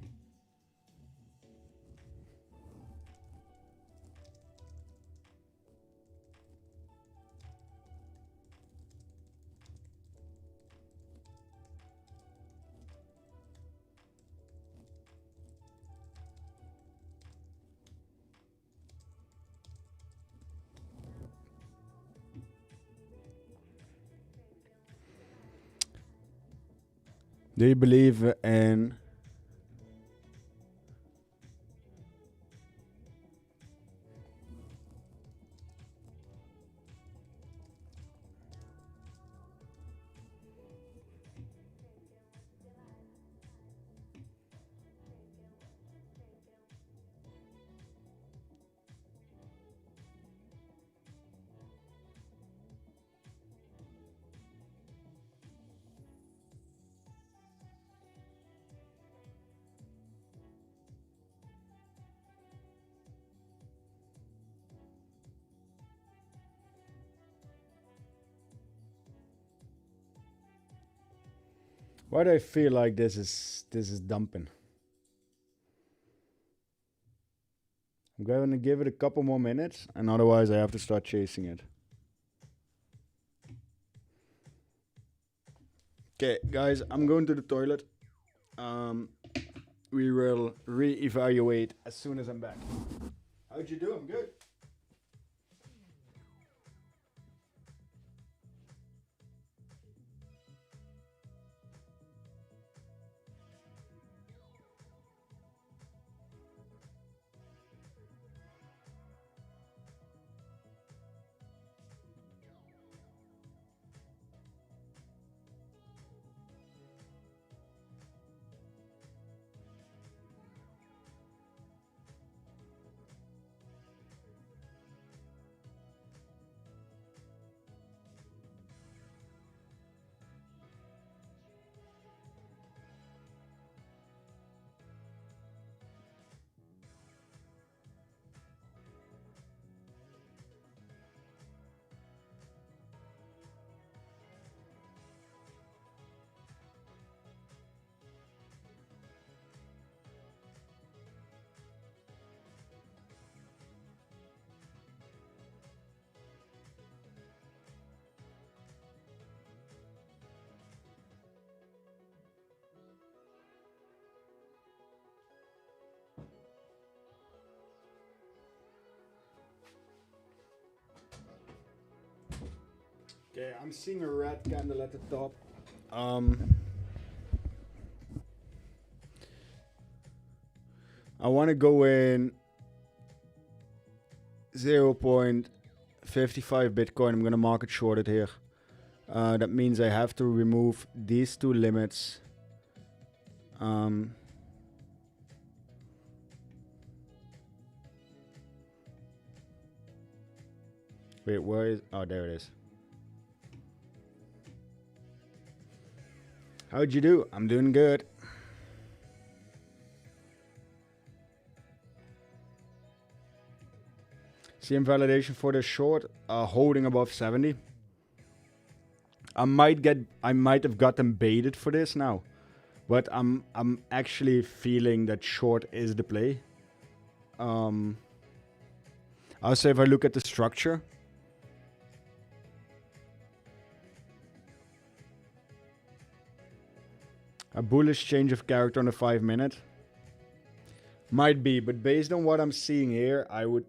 Do you believe in... Why do I feel like this is dumping? I'm going to give it a couple more minutes, and otherwise I have to start chasing it. Okay, guys, I'm going to the toilet. We will re-evaluate as soon as I'm back. How'd you do? I'm good. Okay, I'm seeing a red candle at the top. I want to go in 0.55 Bitcoin. I'm going to market short it here. That means I have to remove these two limits. Wait, where is... Oh, there it is. How'd you do? I'm doing good. CM validation for the short, holding above 70. I might have gotten baited for this now, but I'm actually feeling that short is the play. I'll say if I look at the structure, a bullish change of character on the 5 minute. Might be, but based on what I'm seeing here, I would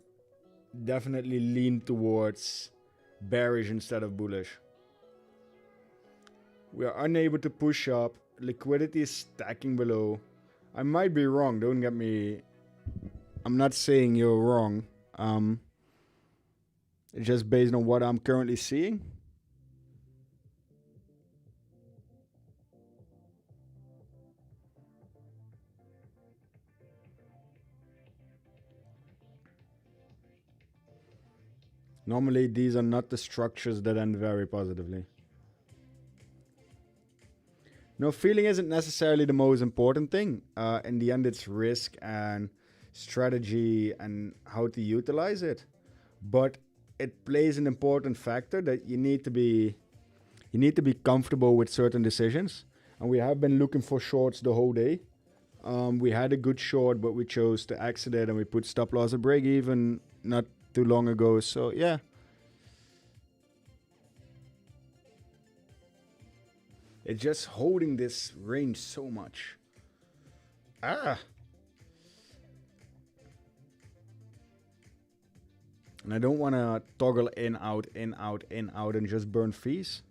definitely lean towards bearish instead of bullish. We are unable to push up. Liquidity is stacking below. I might be wrong, don't get me... I'm not saying you're wrong. It's just based on what I'm currently seeing. Normally, these are not the structures that end very positively. No, feeling isn't necessarily the most important thing. In the end, it's risk and strategy and how to utilize it. But it plays an important factor that you need to be comfortable with certain decisions. And we have been looking for shorts the whole day. We had a good short, but we chose to exit it and we put stop loss at break even not too long ago. So yeah. It's just holding this range so much. And I don't want to toggle in, out, in, out, in, out and just burn fees.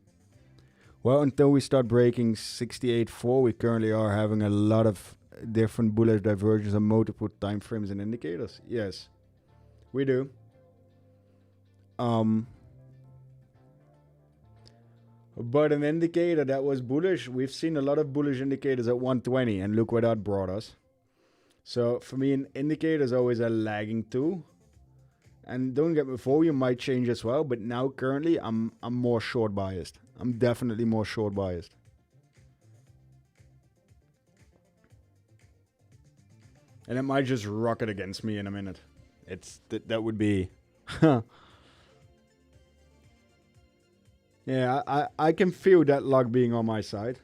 Well, until we start breaking 68.4, we currently are having a lot of different bullish divergence on multiple time frames and indicators. Yes, we do. But an indicator that was bullish, we've seen a lot of bullish indicators at 120, and look where that brought us. So for me, an indicator is always a lagging tool. And don't get me, volume might change as well, but now currently I'm more short biased. I'm definitely more short biased. And it might just rocket against me in a minute. It's that would be... Yeah, I can feel that luck being on my side.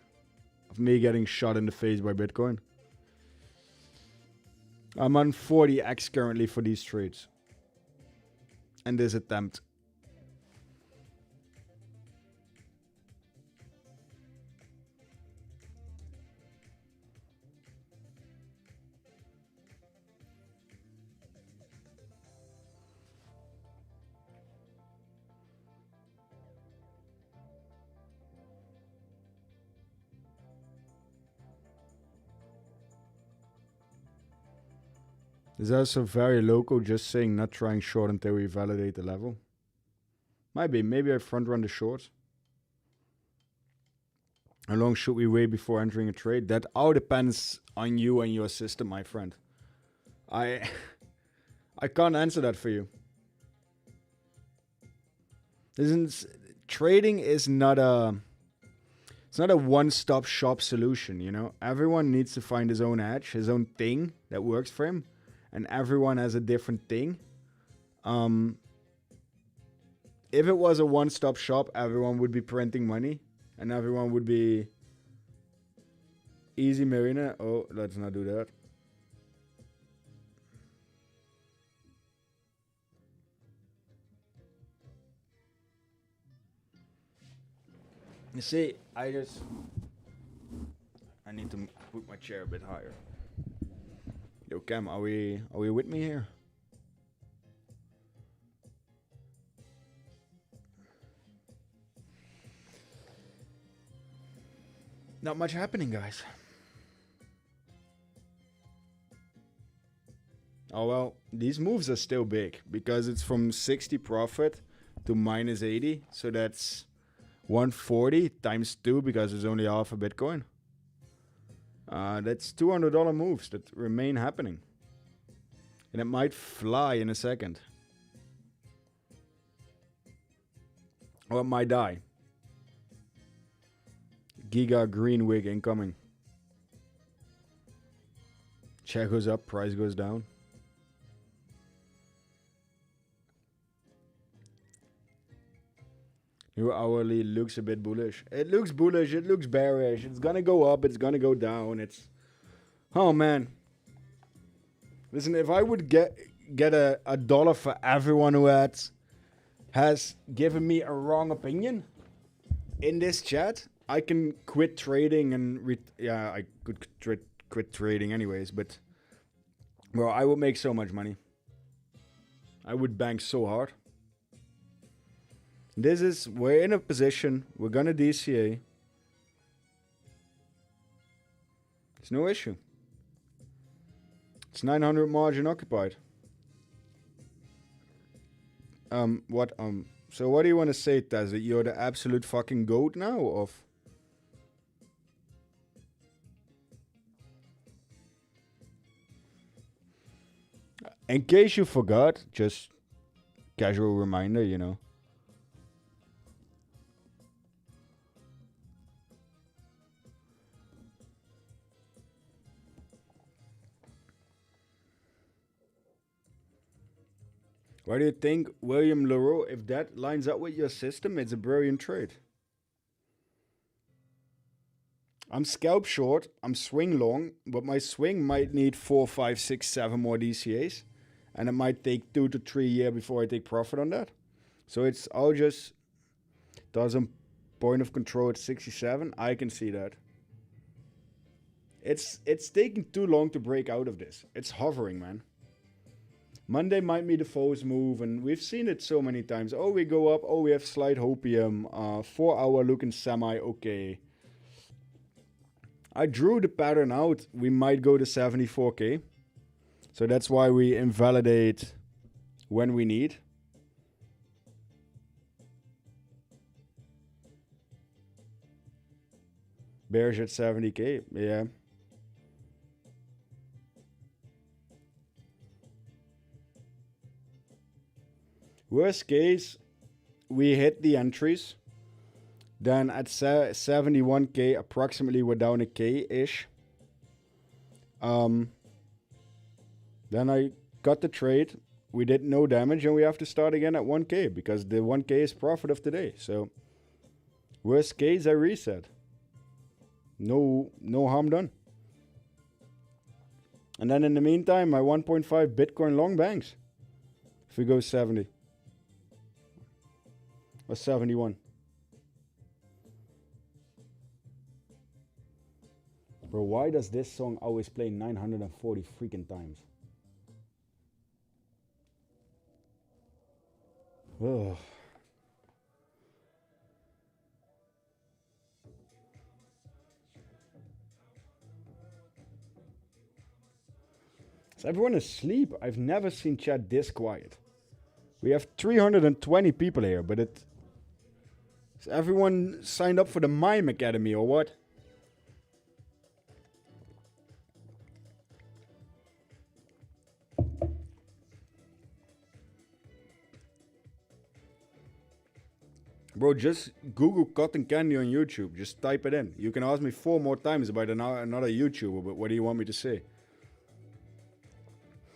of me getting shot in the face by Bitcoin. I'm on 40x currently for these trades. And this attempt. Is also very local, just saying not trying short until we validate the level. Might be. Maybe I front run the short. How long should we wait before entering a trade? That all depends on you and your system, my friend. I can't answer that for you. Trading is not a... It's not a one-stop shop solution, you know? Everyone needs to find his own edge, his own thing that works for him. And everyone has a different thing. If it was a one-stop shop, everyone would be printing money. And everyone would be easy millionaire. Oh, let's not do that. You see, I need to put my chair a bit higher. Yo, Cam, are we with me here? Not much happening, guys. Oh well, these moves are still big because it's from 60 profit to minus 80. So that's 140 times 2 because it's only half a Bitcoin. That's $200 moves that remain happening. And it might fly in a second. Or it might die. Giga green wig incoming. Check goes up, price goes down. New hourly looks a bit bullish. It looks bullish, it looks bearish. It's gonna go up, it's gonna go down. It's... Oh man. Listen, if I would get a dollar for everyone who has given me a wrong opinion in this chat, I can quit trading and... I could quit trading anyways, but... Bro, I would make so much money. I would bank so hard. We're in a position, we're gonna DCA. It's no issue. It's 900 margin occupied. So what do you want to say, Taz? That you're the absolute fucking goat now, of? In case you forgot, just casual reminder, you know. Why do you think, William Leroux, if that lines up with your system, it's a brilliant trade? I'm scalp short, I'm swing long, but my swing might need 4, 5, 6, 7 more DCAs. And it might take 2 to 3 years before I take profit on that. So it's all just... Doesn't point of control at 67. I can see that. It's taking too long to break out of this. It's hovering, man. Monday might be the false move, and we've seen it so many times. Oh, we go up. Oh, we have slight hopium. 4 hour looking semi-okay. I drew the pattern out. We might go to 74k. So that's why we invalidate when we need. Bearish at 70k. Yeah. Worst case, we hit the entries. Then at 71k, approximately we're down a k-ish. Then I got the trade. We did no damage, and we have to start again at 1k because the 1k is profit of today. So worst case, I reset. No harm done. And then in the meantime, my 1.5 Bitcoin long banks. If we go 70. Or 71. Bro, why does this song always play 940 freaking times? Ugh. Is everyone asleep? I've never seen chat this quiet. We have 320 people here, but is everyone signed up for the Mime Academy or what? Bro, just Google cotton candy on YouTube. Just type it in. You can ask me 4 more times about another YouTuber, but what do you want me to say?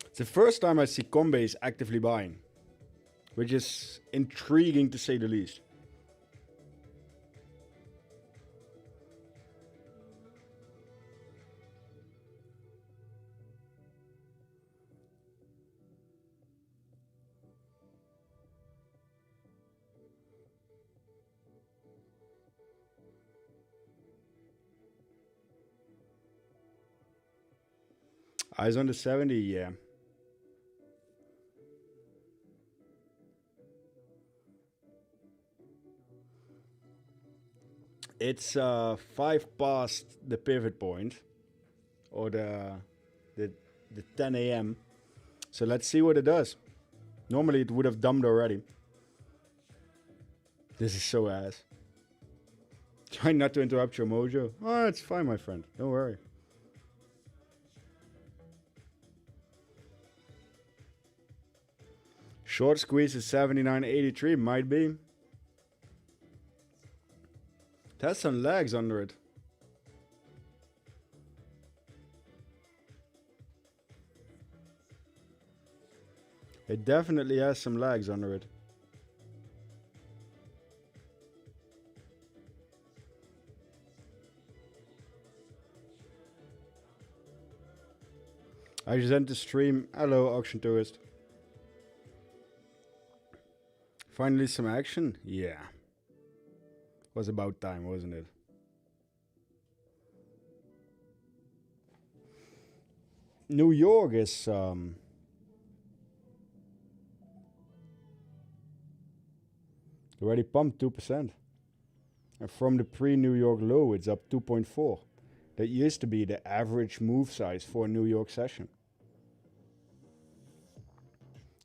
It's the first time I see Coinbase actively buying, which is intriguing to say the least. Eyes on the 70, yeah. It's 5 past the pivot point, or the 10 a.m. So let's see what it does. Normally it would have dumped already. This is so ass. Try not to interrupt your mojo. Oh, it's fine, my friend. Don't worry. Short squeeze is 79.83. Might be. It has some lags under it. It definitely has some lags under it. I just entered the stream. Hello, auction tourist. Finally some action? Yeah. Was about time, wasn't it? New York is already pumped 2%. And from the pre-New York low, it's up 2.4. That used to be the average move size for a New York session.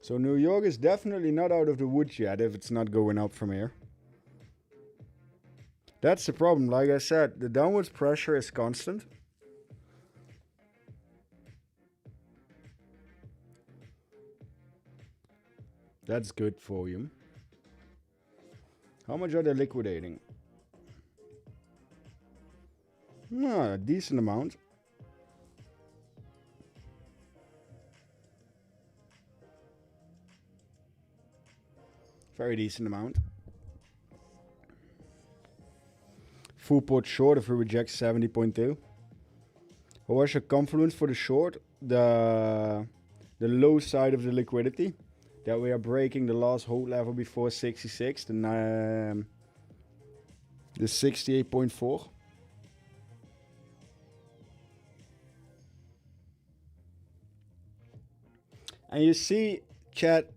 So New York is definitely not out of the woods yet if it's not going up from here. That's the problem. Like I said, the downwards pressure is constant. That's good volume. How much are they liquidating? A decent amount. Very decent amount. Full pot short if we reject 70.2. What was your confluence for the short? The low side of the liquidity. That we are breaking the last hold level before 66. The 68.4. And you see, chat,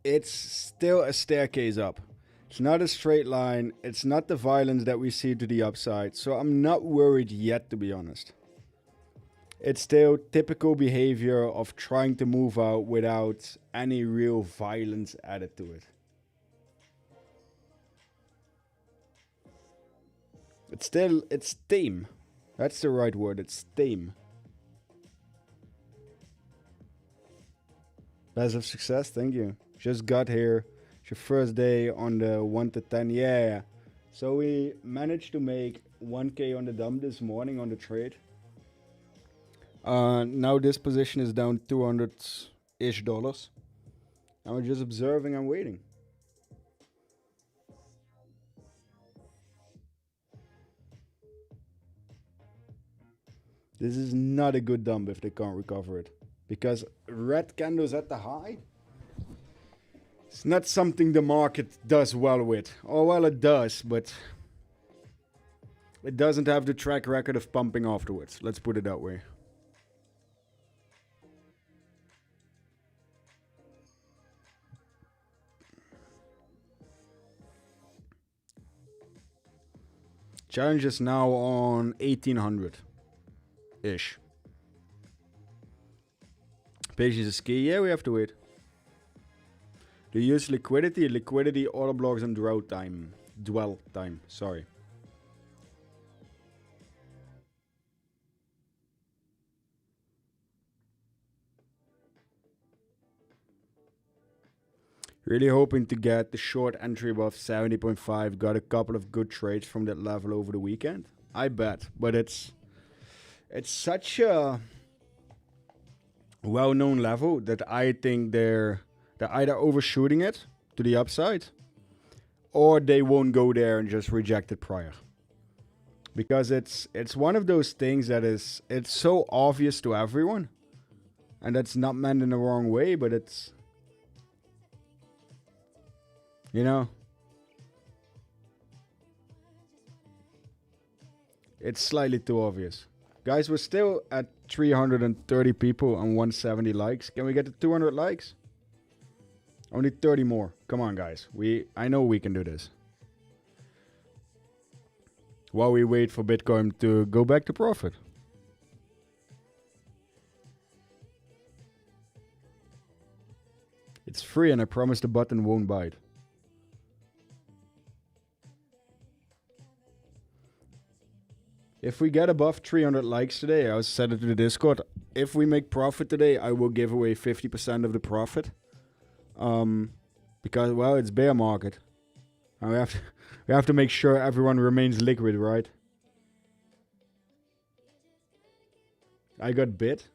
it's still a staircase up. It's not a straight line. It's not the violence that we see to the upside. So I'm not worried yet, to be honest. It's still typical behavior of trying to move out without any real violence added to it. It's tame. That's the right word. It's tame. Best of success. Thank you. Just got here. It's your first day on the 1 to 10. Yeah. So we managed to make 1k on the dump this morning on the trade. Now this position is down $200-ish. And we're just observing and waiting. This is not a good dump if they can't recover it. Because red candles at the high, it's not something the market does well with. Oh, well, it does, but it doesn't have the track record of pumping afterwards. Let's put it that way. Challenge is now on 1800-ish. Patience is key. Yeah, we have to wait. Do you use liquidity? Liquidity, order blocks, and dwell time. Sorry. Really hoping to get the short entry above 70.5. Got a couple of good trades from that level over the weekend. I bet. But it's such a well-known level that I think they're either overshooting it to the upside, or they won't go there and just reject it prior. Because it's one of those things that it's so obvious to everyone, and that's not meant in the wrong way, but it's, you know, it's slightly too obvious. Guys, we're still at 330 people and 170 likes. Can we get to 200 likes? Only 30 more. Come on, guys. I know we can do this. While we wait for Bitcoin to go back to profit. It's free and I promise the button won't bite. If we get above 300 likes today, I said it to the Discord, if we make profit today, I will give away 50% of the profit. Because, well, it's bear market. And we have to make sure everyone remains liquid, right? I got bit.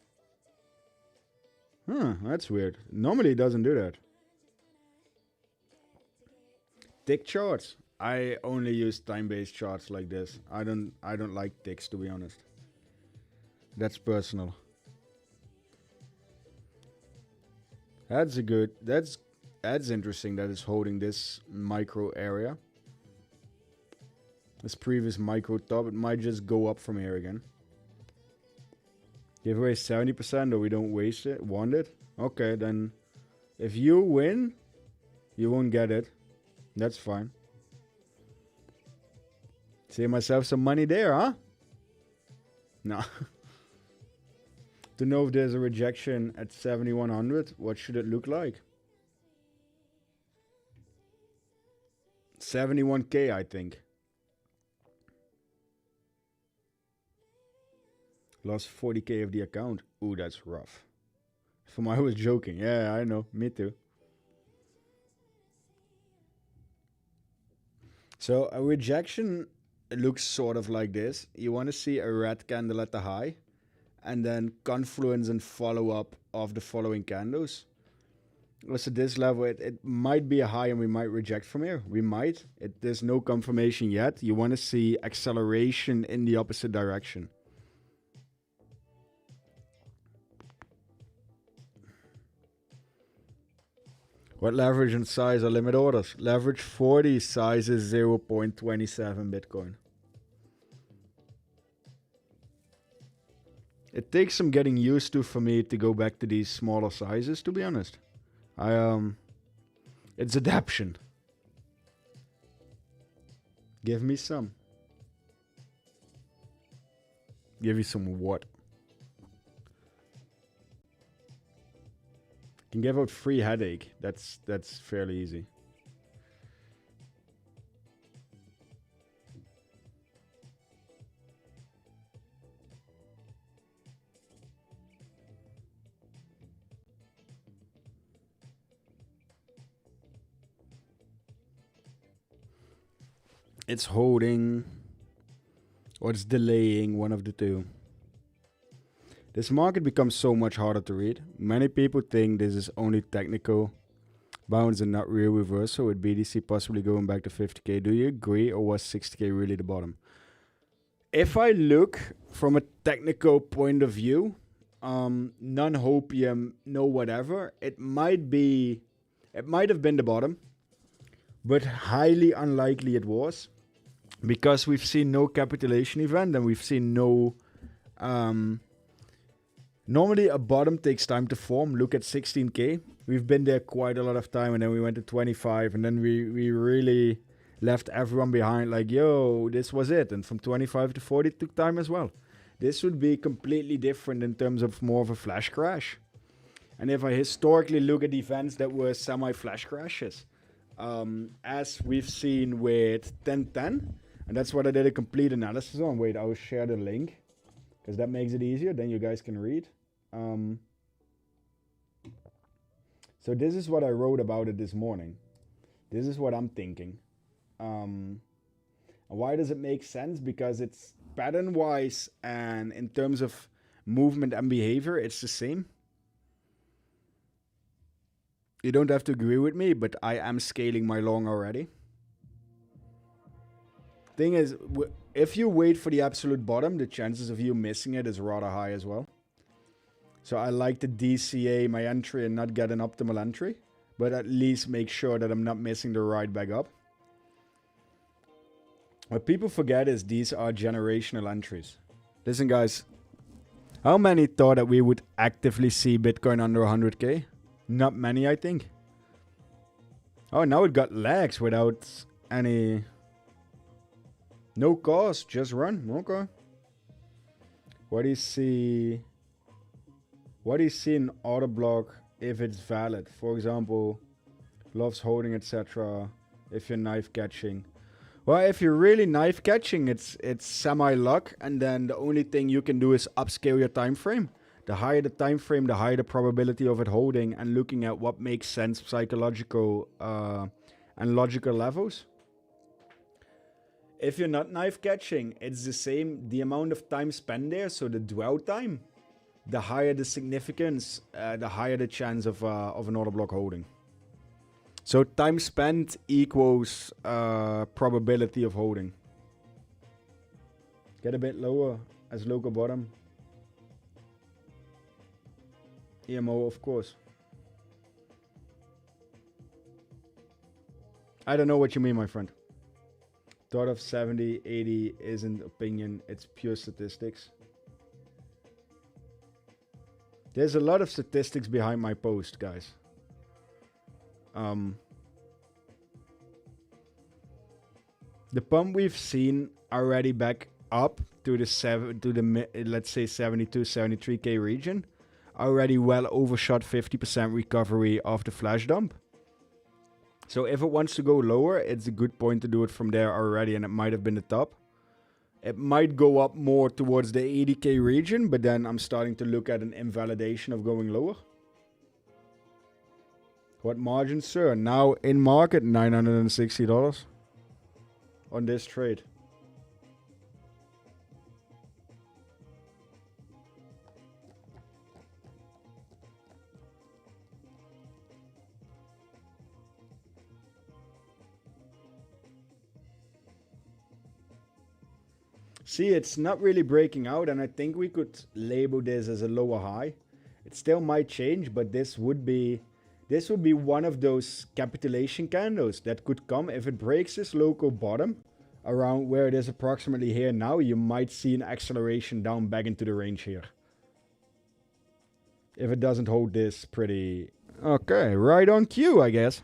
That's weird. Normally it doesn't do that. Tick charts. I only use time-based charts like this. I don't like ticks, to be honest. That's personal. That's interesting that it's holding this micro area. This previous micro top, it might just go up from here again. Give away 70% or we don't waste it, want it? Okay, then if you win, you won't get it. That's fine. Save myself some money there, huh? No. To know if there's a rejection at 7100, what should it look like? 71k, I think. Lost 40k of the account. Ooh, that's rough. I was joking. Yeah, I know. Me too. So a rejection looks sort of like this. You want to see a red candle at the high, and then confluence and follow up of the following candles. Also, this level, it might be a high and we might reject from here. We might. There's no confirmation yet. You want to see acceleration in the opposite direction. What leverage and size are limit orders? Leverage 40, size is 0.27 Bitcoin. It takes some getting used to for me to go back to these smaller sizes, to be honest. It's adaptation. Give me some. Give you some what? Can give out free headache. That's fairly easy. It's holding, or it's delaying, one of the two. This market becomes so much harder to read. Many people think this is only technical bounce and not real reversal, with BTC possibly going back to 50k. Do you agree, or was 60k really the bottom? If I look from a technical point of view, non-hopium, no whatever, it might have been the bottom, but highly unlikely it was, because we've seen no capitulation event and we've seen no. Normally a bottom takes time to form. Look at 16k. We've been there quite a lot of time, and then we went to 25, and then we really left everyone behind, like, yo, this was it. And from 25 to 40 took time as well. This would be completely different in terms of more of a flash crash. And if I historically look at events that were semi-flash crashes, as we've seen with 1010, and that's what I did a complete analysis on. Wait, I'll share the link, because that makes it easier. Then you guys can read. So this is what I wrote about it this morning. This is what I'm thinking. And why does it make sense? Because it's pattern-wise and in terms of movement and behavior, it's the same. You don't have to agree with me, but I am scaling my long already. Thing is, if you wait for the absolute bottom, the chances of you missing it is rather high as well. So I like to DCA my entry and not get an optimal entry, but at least make sure that I'm not missing the ride back up. What people forget is these are generational entries. Listen, guys, how many thought that we would actively see Bitcoin under 100k? Not many, I think. Oh, now it got lags without any... No cost, just run. Okay. What do you see? What do you see in auto block if it's valid? For example, loves holding, etc. If you're knife catching. Well, if you're really knife catching, it's semi-luck, and then the only thing you can do is upscale your time frame. The higher the time frame, the higher the probability of it holding, and looking at what makes sense, psychological and logical levels. If you're not knife catching, it's the same, the amount of time spent there, so the dwell time, the higher the significance, the higher the chance of an order block holding. So time spent equals probability of holding. Get a bit lower as local bottom. EMO, of course. I don't know what you mean, my friend. Thought of 70, 80 isn't opinion, it's pure statistics. There's a lot of statistics behind my post, guys. The pump we've seen already back up to the let's say 72, 73k region, already well overshot 50% recovery of the flash dump. So if it wants to go lower, it's a good point to do it from there already, and it might have been the top. It might go up more towards the 80k region, but then I'm starting to look at an invalidation of going lower. What margin, sir? Now in market, $960 on this trade. See, it's not really breaking out, and I think we could label this as a lower high. It still might change, but this would be one of those capitulation candles that could come. If it breaks this local bottom around where it is approximately here now, you might see an acceleration down back into the range here. If it doesn't hold this pretty... Okay, right on cue, I guess.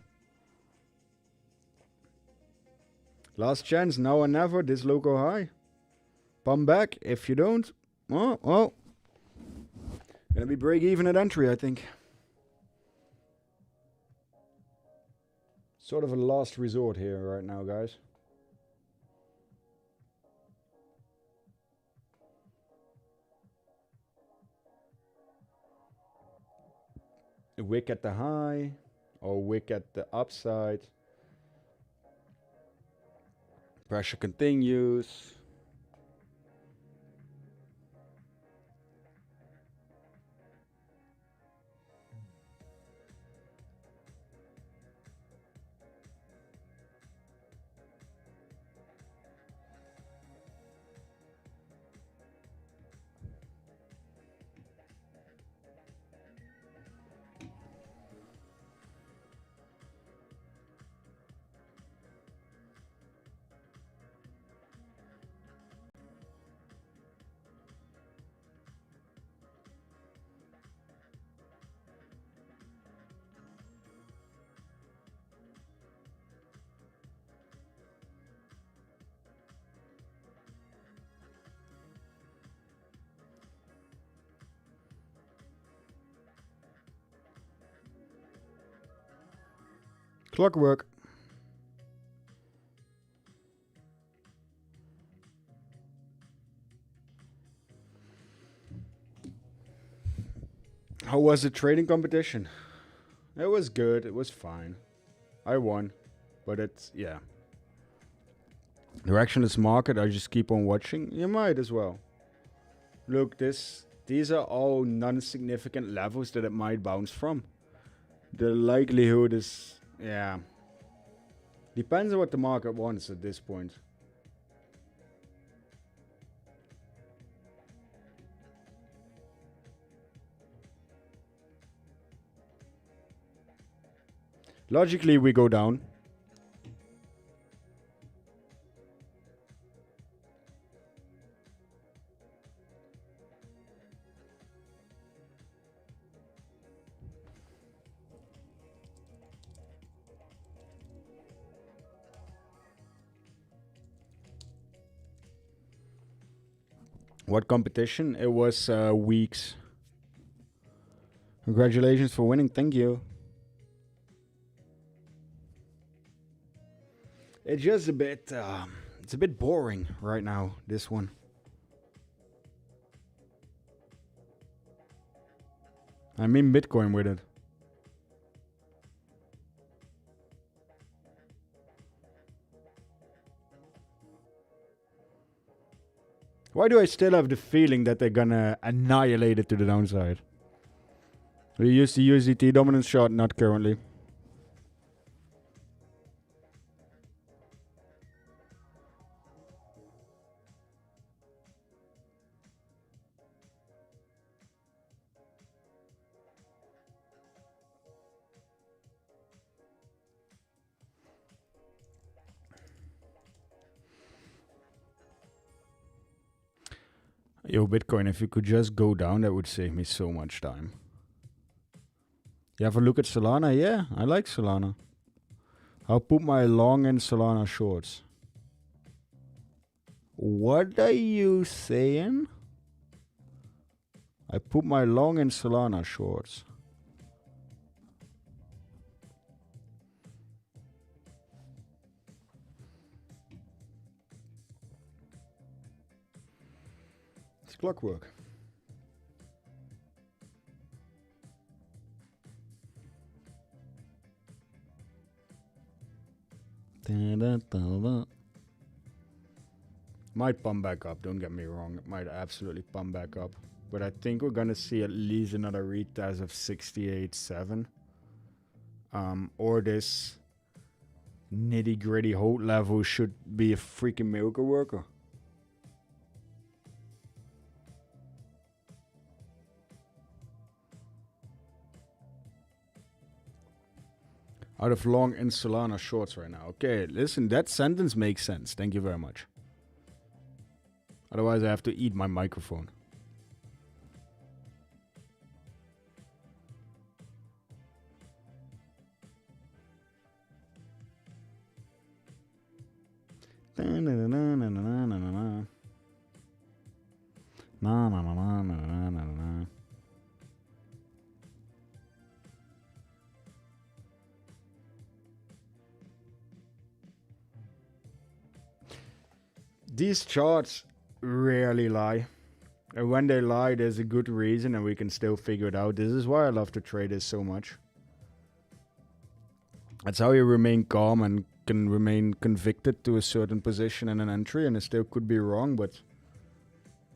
Last chance, now or never, this local high. Pump back. If you don't, well, gonna be break even at entry, I think. Sort of a last resort here right now, guys. A wick at the high or wick at the upside. Pressure continues. Clockwork. How was the trading competition? It was good. It was fine. I won. But it's, yeah. Directionless market, I just keep on watching. You might as well. Look, these are all non-significant levels that it might bounce from. The likelihood is, yeah. Depends on what the market wants at this point. Logically, we go down. What competition? It was weeks. Congratulations for winning. Thank you. It's just a bit, it's a bit boring right now, this one. I mean Bitcoin with it. Why do I still have the feeling that they're gonna annihilate it to the downside? We use the USDT dominance chart, not currently. Yo, Bitcoin, if you could just go down, that would save me so much time. You have a look at Solana? Yeah, I like Solana. I'll put my long in Solana shorts. What are you saying? I put my long in Solana shorts. It's clockwork. Might pump back up, don't get me wrong. It might absolutely pump back up. But I think we're gonna see at least another retest of 68.7. Or this nitty gritty hold level should be a freaking miracle worker. Out of long in Solana shorts right now. Okay, listen, that sentence makes sense. Thank you very much. Otherwise, I have to eat my microphone. These charts rarely lie. And when they lie, there's a good reason and we can still figure it out. This is why I love to trade this so much. That's how you remain calm and can remain convicted to a certain position in an entry, and it still could be wrong, but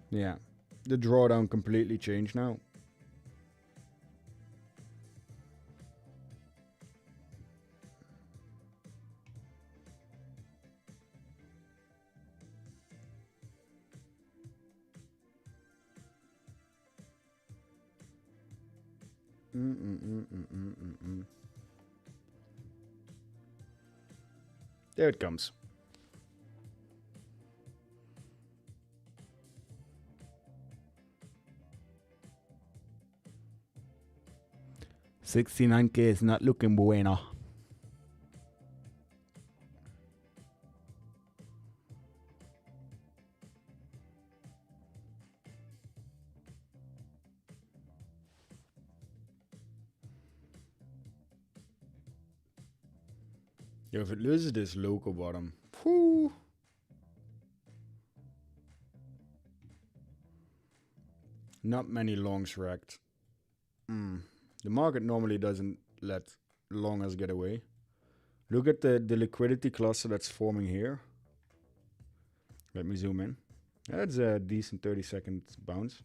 yeah, the drawdown completely changed now. There it comes. $69K is not looking bueno. Yeah, if it loses this local bottom, whoo. Not many longs wrecked. The market normally doesn't let longers get away. Look at the liquidity cluster that's forming here. Let me zoom in. That's a decent 30-second bounce.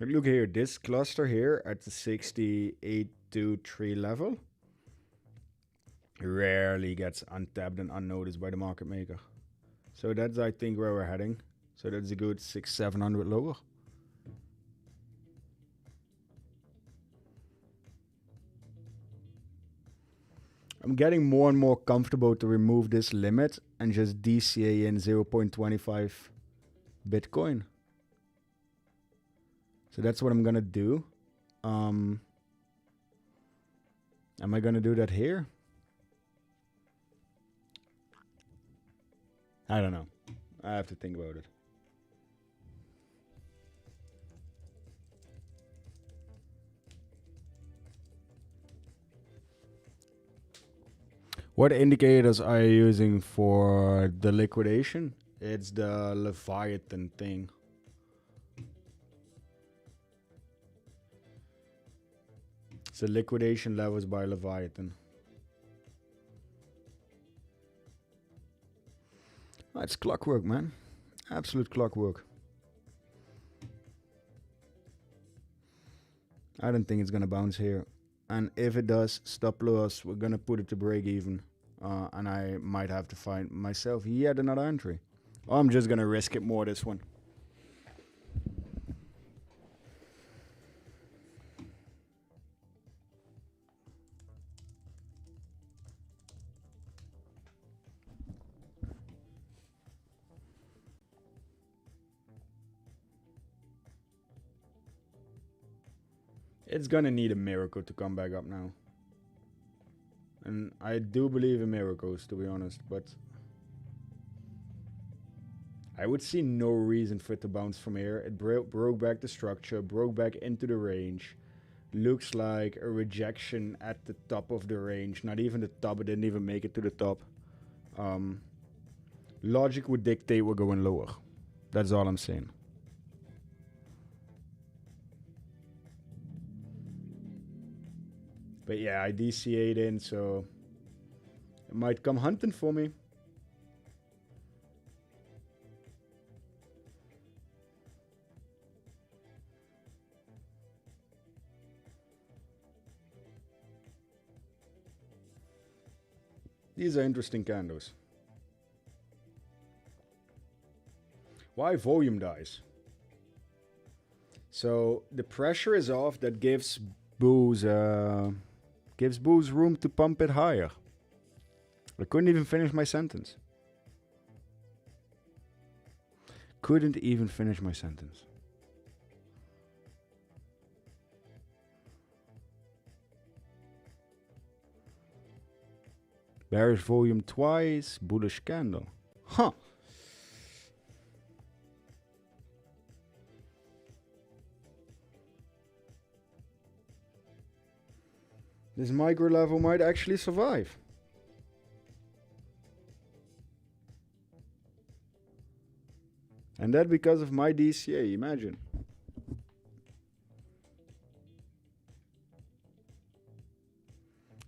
Look here, this cluster here at the 6823 level rarely gets untapped and unnoticed by the market maker. So that's, I think, where we're heading. So that's a good 600-700 lower. I'm getting more and more comfortable to remove this limit and just DCA in 0.25 Bitcoin. So that's what I'm gonna do. Am I gonna do that here? I don't know. I have to think about it. What indicators are you using for the liquidation? It's the Leviathan thing. It's the liquidation levels by Leviathan. Oh, it's clockwork, man. Absolute clockwork. I don't think it's gonna bounce here. And if it does, stop loss, we're gonna put it to break even. And I might have to find myself yet another entry. Or I'm just gonna risk it more this one. It's gonna need a miracle to come back up now. And I do believe in miracles, to be honest, but I would see no reason for it to bounce from here. It broke back the structure, broke back into the range. Looks like a rejection at the top of the range. Not even the top, it didn't even make it to the top. Logic would dictate we're going lower. That's all I'm saying. But yeah, I DCA'd in, so it might come hunting for me. These are interesting candles. Why volume dies? So the pressure is off. That gives bulls room to pump it higher. I couldn't even finish my sentence. Couldn't even finish my sentence. Bearish volume twice, bullish candle. Huh. This micro level might actually survive. And that because of my DCA, imagine.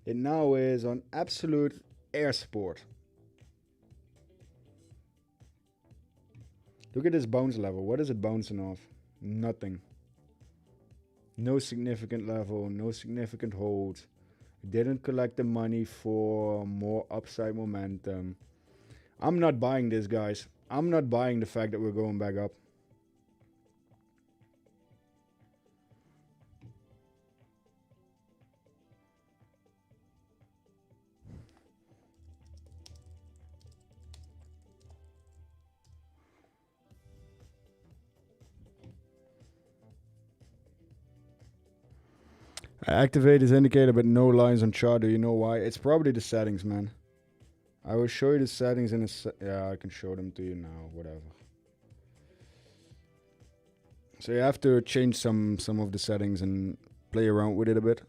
It now is on absolute air support. Look at this bounce level. What is it bouncing off? Nothing. No significant level, no significant hold. Didn't collect the money for more upside momentum. I'm not buying this, guys. I'm not buying the fact that we're going back up. I activate this indicator but no lines on chart. Do you know why? It's probably the settings, man. I will show you the settings in a yeah, I can show them to you now, whatever. So you have to change some of the settings and play around with it a bit.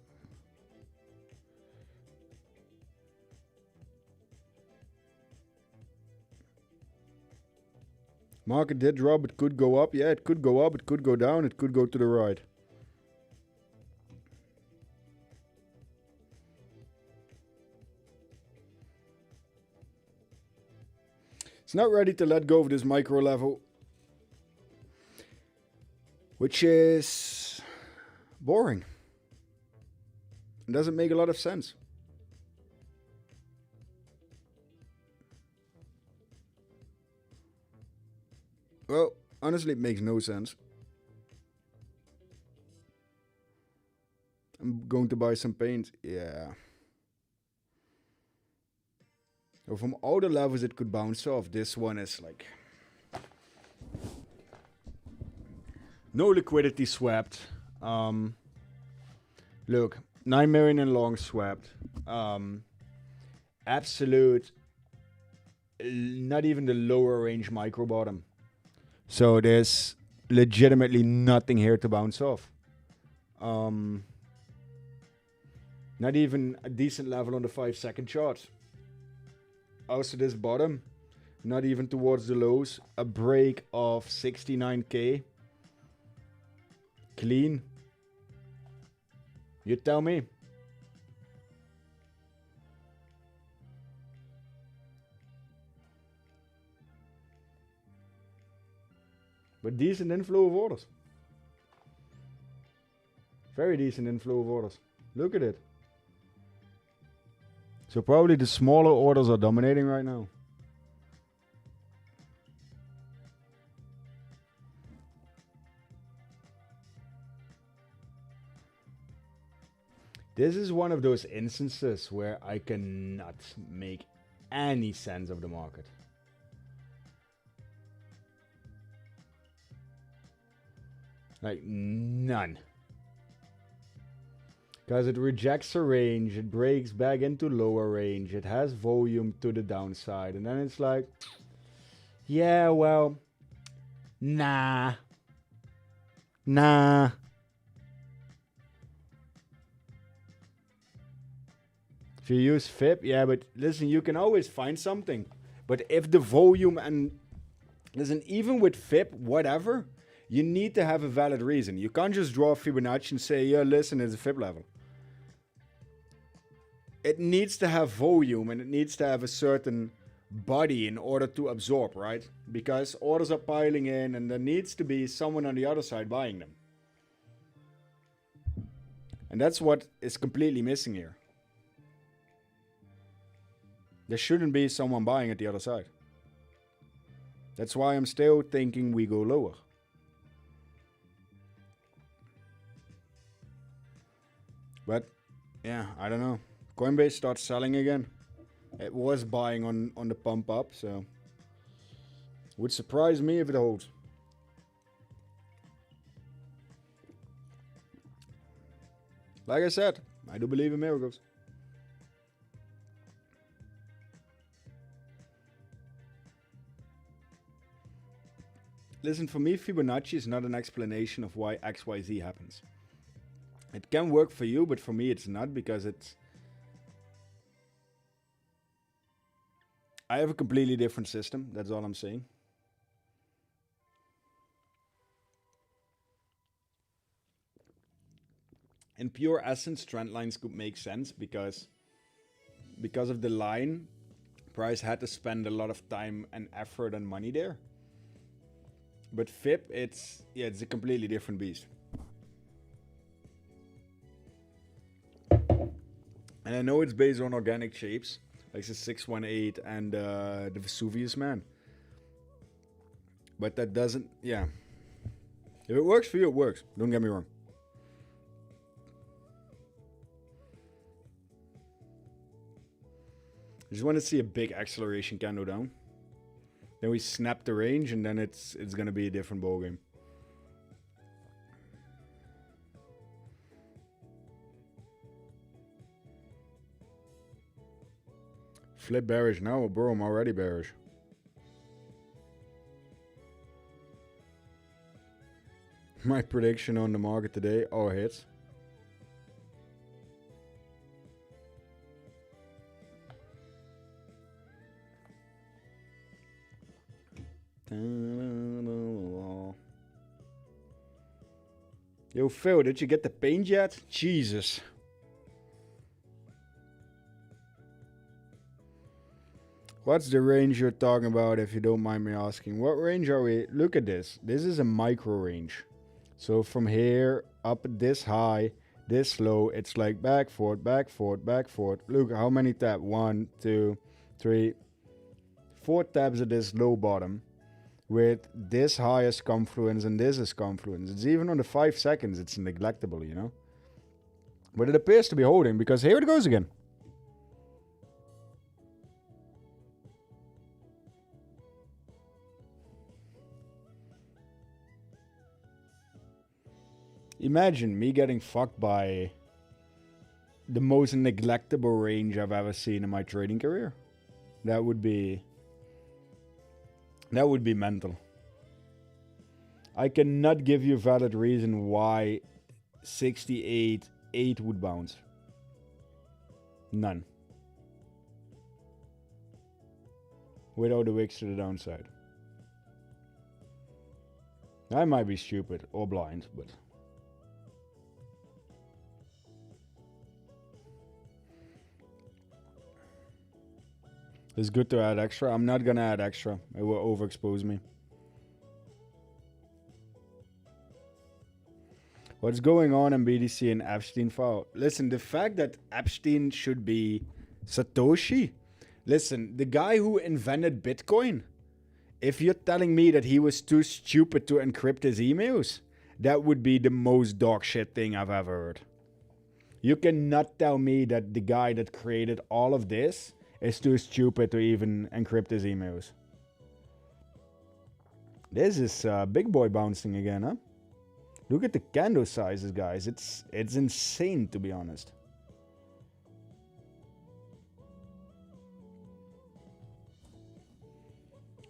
Market did drop. It could go up. Yeah, it could go up. It could go down. It could go to the right. It's not ready to let go of this micro level, which is boring. It doesn't make a lot of sense. Well, honestly, it makes no sense. I'm going to buy some paint. Yeah. So from all the levels it could bounce off, this one is like... no liquidity swept. Look, 9 million in long swept. Absolute... not even the lower range micro bottom. So there's legitimately nothing here to bounce off. Not even a decent level on the 5-second chart. Also this bottom, not even towards the lows. A break of 69k. Clean. You tell me. But decent inflow of orders. Very decent inflow of orders. Look at it. So probably the smaller orders are dominating right now. This is one of those instances where I cannot make any sense of the market. Like none. Because it rejects a range, it breaks back into lower range, it has volume to the downside, and then it's like, yeah, well, nah. If you use FIP, yeah, but listen, you can always find something. But if the volume and, listen, even with FIP, whatever, you need to have a valid reason. You can't just draw Fibonacci and say, yeah, listen, it's a FIP level. It needs to have volume and it needs to have a certain body in order to absorb, right? Because orders are piling in and there needs to be someone on the other side buying them. And that's what is completely missing here. There shouldn't be someone buying at the other side. That's why I'm still thinking we go lower. But, yeah, I don't know. Coinbase starts selling again. It was buying on the pump up, so... would surprise me if it holds. Like I said, I do believe in miracles. Listen, for me, Fibonacci is not an explanation of why XYZ happens. It can work for you, but for me it's not, because it's... I have a completely different system, that's all I'm saying. In pure essence, trend lines could make sense because of the line, price had to spend a lot of time and effort and money there. But FIP, it's a completely different beast. And I know it's based on organic shapes, like the 618 and the Vesuvius Man. But that doesn't, yeah. If it works for you, it works. Don't get me wrong. I just want to see a big acceleration candle down. Then we snap the range and then it's going to be a different ballgame. Flip bearish now, bro, I'm already bearish. My prediction on the market today, all hits. Yo, Phil, did you get the paint yet? Jesus. What's the range you're talking about, if you don't mind me asking? What range are we? Look at this. This is a micro range. So from here up this high, this low, it's like back, forth, back, forth, back, forth. Look how many tabs. 1, 2, 3, 4 tabs at this low bottom with this high as confluence and this is confluence. It's even on the 5 seconds, it's neglectable, you know. But it appears to be holding, because here it goes again. Imagine me getting fucked by the most neglectable range I've ever seen in my trading career. That would be mental. I cannot give you a valid reason why 68.8 would bounce. None. Without the wicks to the downside. I might be stupid or blind, but... It's good to add extra. I'm not gonna add extra. It will overexpose me. What's going on in BTC and Epstein file? Listen, the fact that Epstein should be Satoshi. Listen, the guy who invented Bitcoin. If you're telling me that he was too stupid to encrypt his emails, that would be the most dog shit thing I've ever heard. You cannot tell me that the guy that created all of this is too stupid to even encrypt his emails. This is big boy bouncing again, huh? Look at the candle sizes, guys. It's insane, to be honest.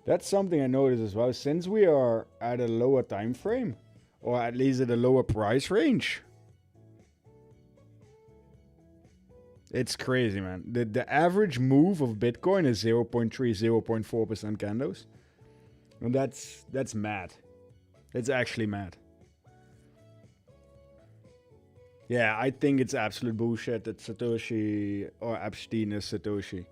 That's something I noticed as well. Since we are at a lower time frame, or at least at a lower price range, it's crazy, man. The average move of Bitcoin is 0.3, 0.4% candles. And that's mad. It's actually mad. Yeah, I think it's absolute bullshit that Satoshi or Epstein is Satoshi.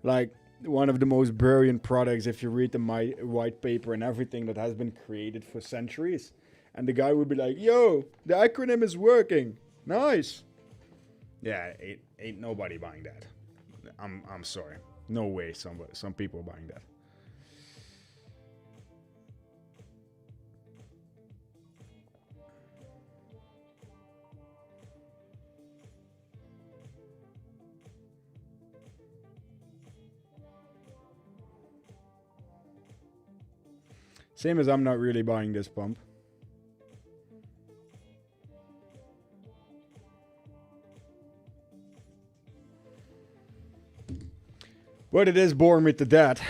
Like, one of the most brilliant products, if you read the white paper and everything, that has been created for centuries. And the guy would be like, yo, the acronym is working. Nice. Yeah, ain't nobody buying that. I'm sorry. No way some people are buying that. Same as I'm not really buying this pump. But it is boring me to death.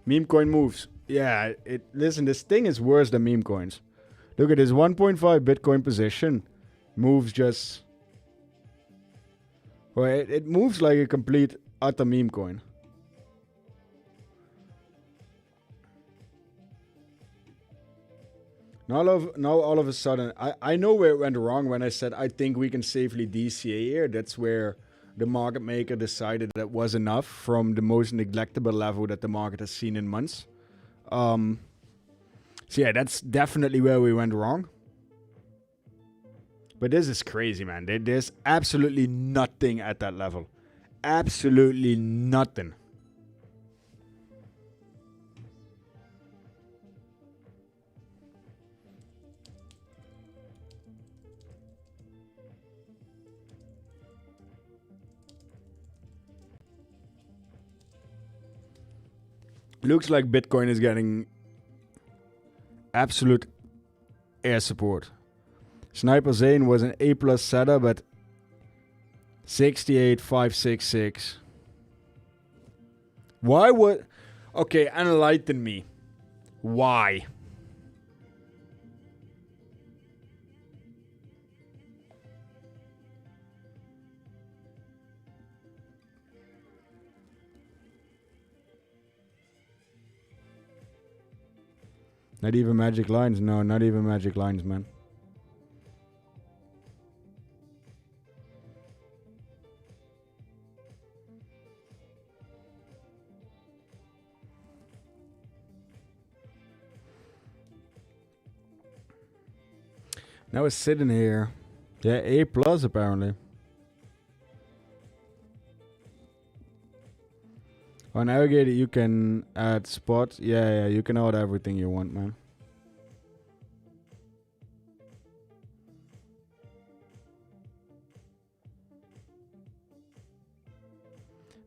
Meme coin moves. Yeah, listen, this thing is worse than meme coins. Look at this 1.5 Bitcoin position. Moves just... Well, it moves like a complete utter meme coin. Now all of a sudden, I know where it went wrong when I said I think we can safely DCA here. That's where the market maker decided that was enough from the most neglectable level that the market has seen in months. So yeah, that's definitely where we went wrong. But this is crazy, man. There's absolutely nothing at that level. Absolutely nothing. Looks like Bitcoin is getting absolute air support. Sniper Zane was an A+ setup at 68,566. Why would... Okay, enlighten me. Why? Not even magic lines. No, not even magic lines, man. Now it's sitting here. Yeah, A plus apparently. On Navigator you can add spots. Yeah, you can add everything you want, man.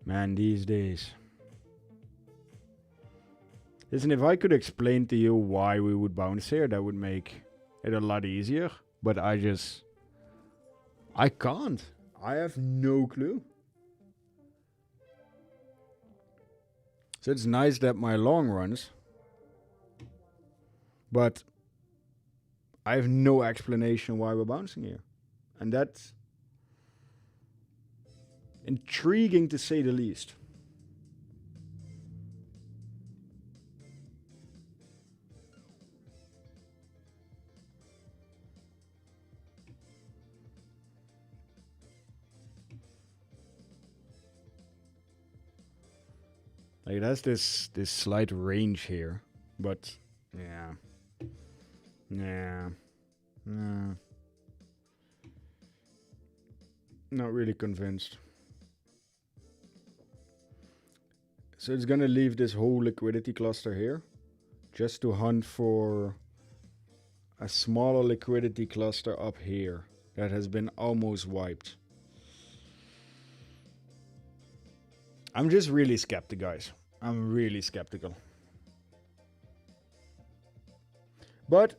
Man, these days. Listen, if I could explain to you why we would bounce here, that would make it a lot easier. But I can't. I have no clue. So it's nice that my long runs. But I have no explanation why we're bouncing here. And that's intriguing to say the least. Like, that's this slight range here. But, yeah. Not really convinced. So it's gonna leave this whole liquidity cluster here. Just to hunt for a smaller liquidity cluster up here. That has been almost wiped. I'm just really skeptical, guys. I'm really skeptical. But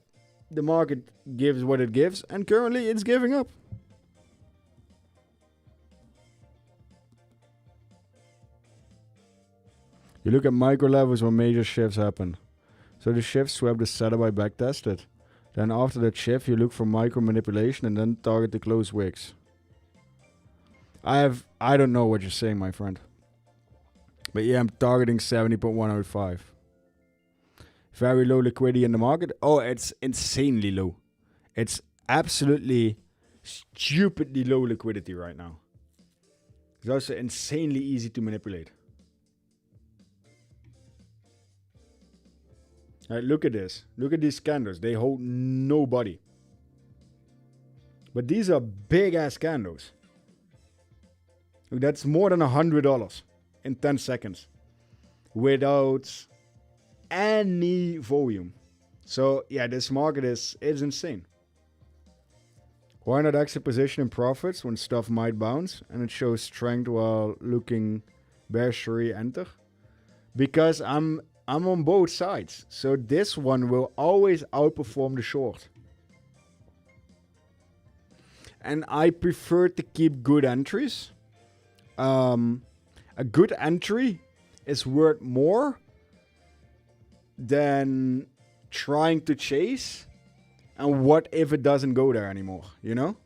the market gives what it gives, and currently it's giving up. You look at micro levels where major shifts happen. So the shift swept the setup I backtested. Then after that shift, you look for micro manipulation and then target the close wicks. I don't know what you're saying, my friend. But yeah, I'm targeting 70.105. Very low liquidity in the market. Oh, it's insanely low. It's absolutely stupidly low liquidity right now. It's also insanely easy to manipulate. Alright, look at this. Look at these candles. They hold nobody. But these are big ass candles. Look, that's more than $100 in 10 seconds. Without any volume. So yeah, this market is insane. Why not exit position in profits when stuff might bounce and it shows strength while looking bearish enter? Because I'm on both sides. So this one will always outperform the short. And I prefer to keep good entries. A good entry is worth more than trying to chase. And what if it doesn't go there anymore, you know?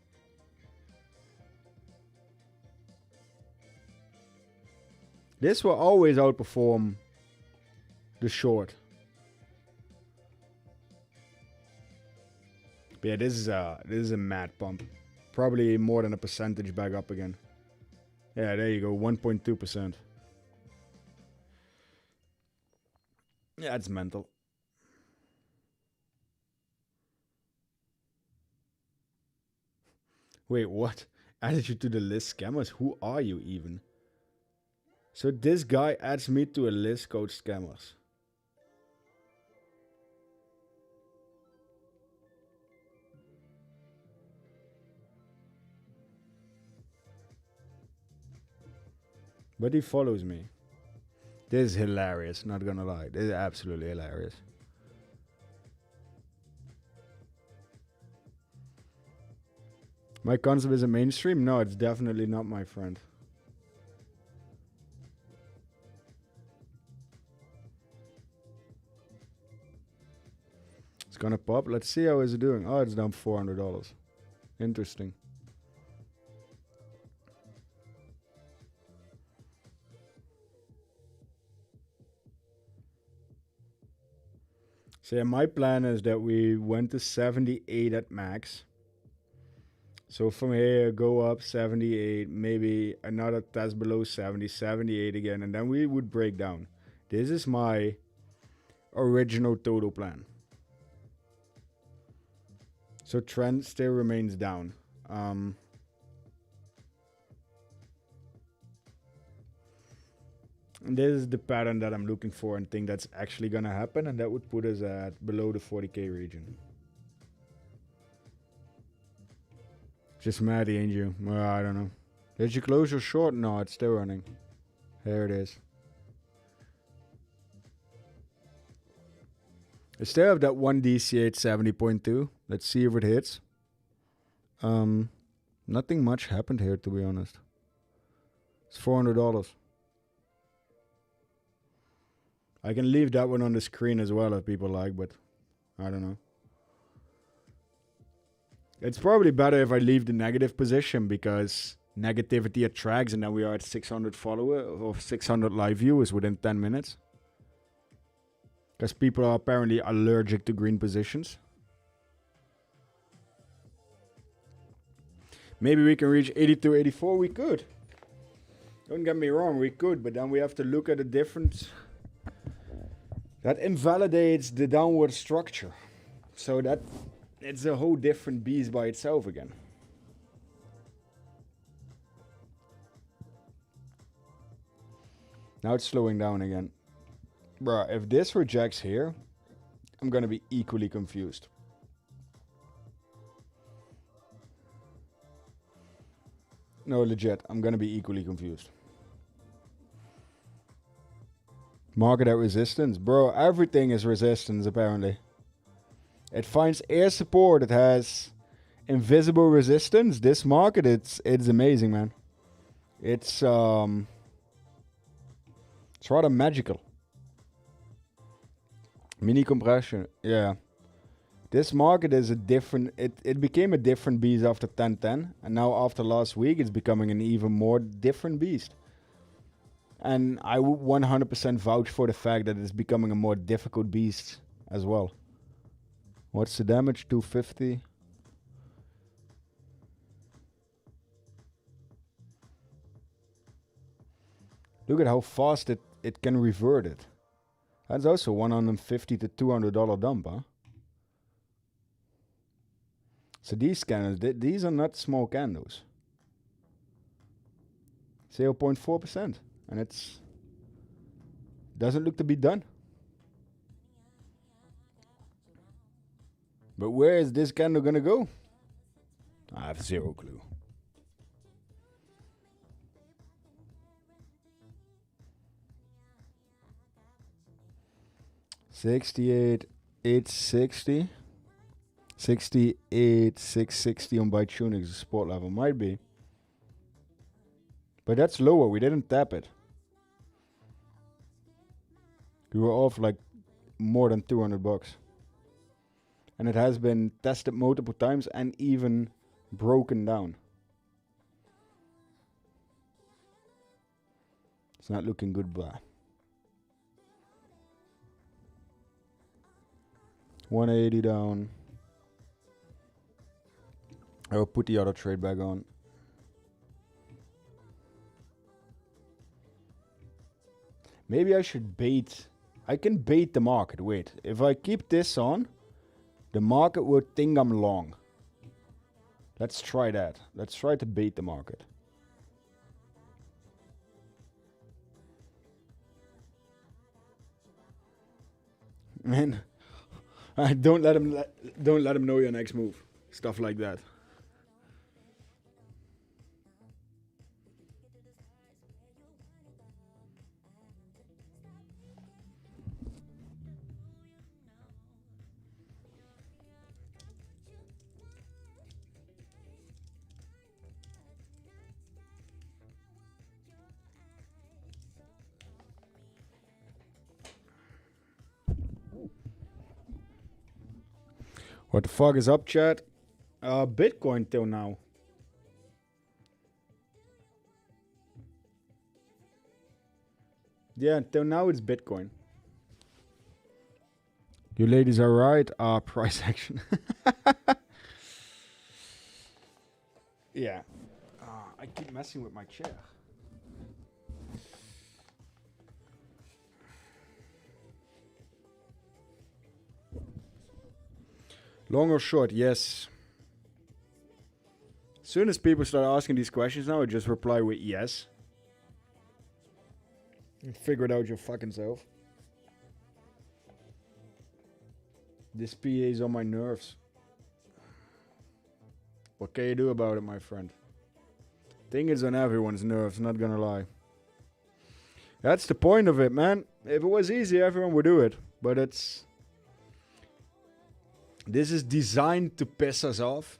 This will always outperform the short. But yeah, this is a mad pump. Probably more than a percentage back up again. Yeah, there you go, 1.2%. Yeah, it's mental. Wait, what? Added you to the list, scammers? Who are you even? So this guy adds me to a list called scammers. But he follows me. This is hilarious, not gonna lie. This is absolutely hilarious. My concept is a mainstream? No, it's definitely not, my friend. It's gonna pop. Let's see how it's doing. Oh, it's down $400. Interesting. So yeah, my plan is that we went to 78 at max. So from here, go up 78, maybe another test below 70, 78 again, and then we would break down. This is my original total plan. So trend still remains down. And this is the pattern that I'm looking for and think that's actually going to happen, and that would put us at below the 40k region. Just mad, ain't you? Well, I don't know. Did you close your short? No, it's still running. Here it is. I still have that one DC at 70.2. Let's see if it hits. Nothing much happened here, to be honest. It's $400. I can leave that one on the screen as well if people like, but I don't know. It's probably better if I leave the negative position because negativity attracts, and then we are at 600 followers or 600 live viewers within 10 minutes. Because people are apparently allergic to green positions. Maybe we can reach 82, 84. We could. Don't get me wrong, we could, but then we have to look at a different. That invalidates the downward structure. So that it's a whole different beast by itself again. Now it's slowing down again. Bruh, if this rejects here, I'm gonna be equally confused. No, legit, I'm gonna be equally confused. Market at resistance. Bro, everything is resistance apparently. It finds air support. It has invisible resistance. This market, it's amazing, man. It's rather magical. Mini compression. Yeah. This market is a different. It became a different beast after 10-10, and now after last week, it's becoming an even more different beast. And I would 100% vouch for the fact that it's becoming a more difficult beast as well. What's the damage? 250. Look at how fast it can revert it. That's also $150 to $200 dump, huh? So these candles, these are not small candles. 0.4%. And it's doesn't look to be done. But where is this candle gonna go? I have zero clue. $68,860. 68,660 on Bytunix, the support level. Might be. But that's lower. We didn't tap it. We were off like more than $200. And it has been tested multiple times and even broken down. It's not looking good, blah. 180 down. I will put the other trade back on. Maybe I should bait. I can bait the market. Wait, if I keep this on, the market will think I'm long. Let's try that. Let's try to bait the market. Man, don't let him know your next move. Stuff like that. What the fuck is up, chat? Bitcoin till now. Yeah, till now it's Bitcoin. You ladies are right. Price action. Yeah. I keep messing with my chair. Long or short? Yes. As soon as people start asking these questions now, I just reply with yes. And figure it out your fucking self. This PA is on my nerves. What can you do about it, my friend? Thing is on everyone's nerves, not gonna lie. That's the point of it, man. If it was easy, everyone would do it. But it's... This is designed to piss us off,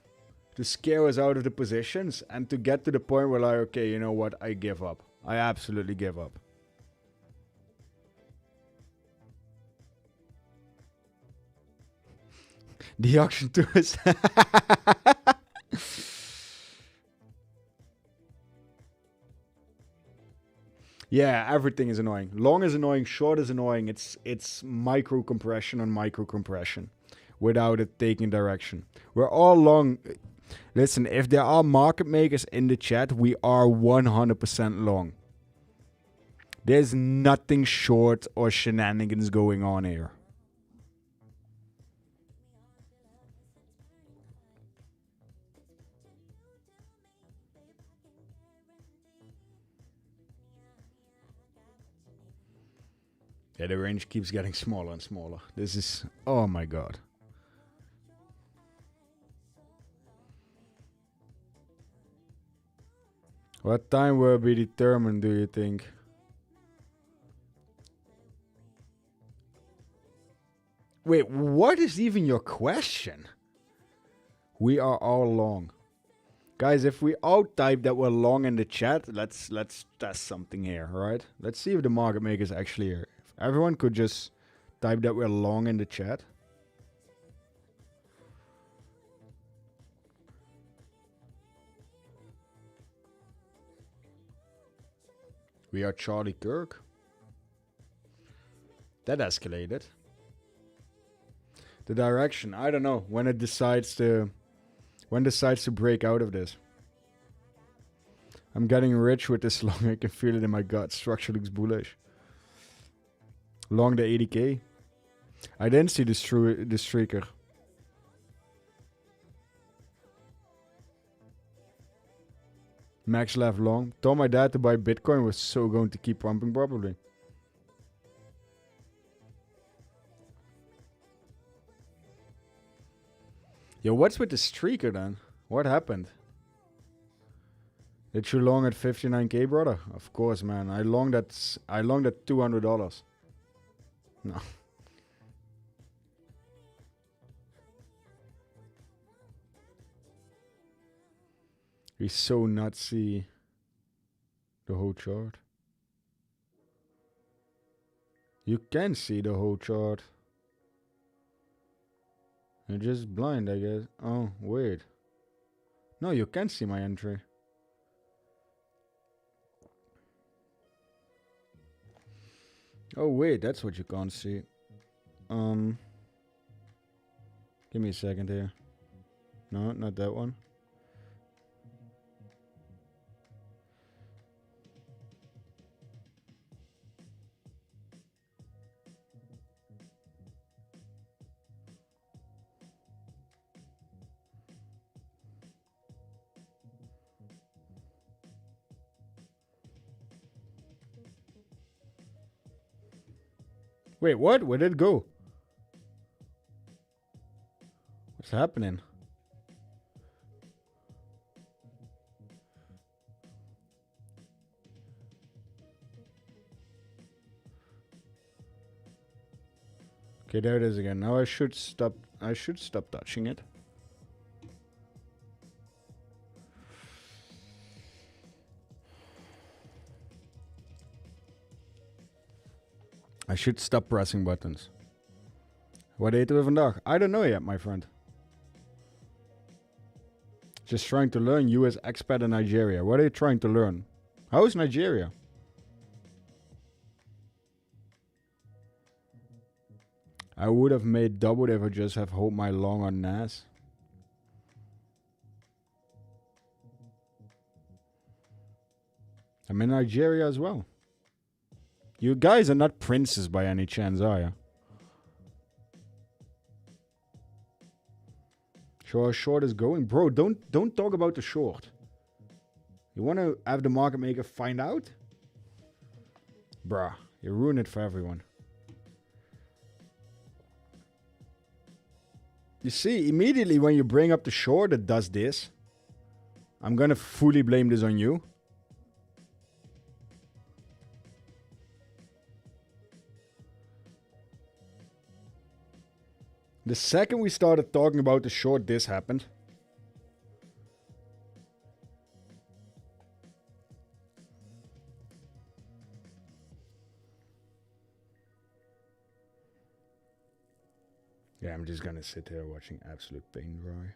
to scare us out of the positions, and to get to the point where like, okay, you know what, I give up. I absolutely give up. The auction too is... Yeah, everything is annoying. Long is annoying, short is annoying. It's micro compression on micro compression without it taking direction. We're all long. Listen, if there are market makers in the chat, we are 100% long. There's nothing short or shenanigans going on here. Yeah, the range keeps getting smaller and smaller. This is... Oh my god. What time will be determined, do you think? Wait, what is even your question? We are all long. Guys, if we all type that we're long in the chat, let's test something here, right? Let's see if the market makers actually here. If everyone could just type that we're long in the chat. We are Charlie Kirk. That escalated. The direction, I don't know. When it decides to break out of this. I'm getting rich with this long. I can feel it in my gut. Structure looks bullish. Long the 80k. I didn't see the streaker. Max left long. Told my dad to buy Bitcoin, was so going to keep pumping probably. Yo, what's with the streaker then? What happened? Did you long at 59k, brother? Of course, man. I longed at $200. No. We so not see the whole chart. You can see the whole chart. You're just blind, I guess. Oh, wait. No, you can see my entry. Oh, wait, that's what you can't see. Give me a second here. No, not that one. Wait, what? Where did it go? What's happening? Okay, there it is again. Now I should stop touching it. I should stop pressing buttons. Wat eten we vandaag? I don't know yet, my friend. Just trying to learn US expat in Nigeria. What are you trying to learn? How is Nigeria? I would have made double if I just have hold my long on NAS. I'm in Nigeria as well. You guys are not princes by any chance, are you? Show how short is going. Bro, don't talk about the short. You want to have the market maker find out? Bruh, you ruin it for everyone. You see, immediately when you bring up the short that does this, I'm gonna fully blame this on you. The second we started talking about the short, this happened. Yeah, I'm just gonna sit here watching absolute paint dry.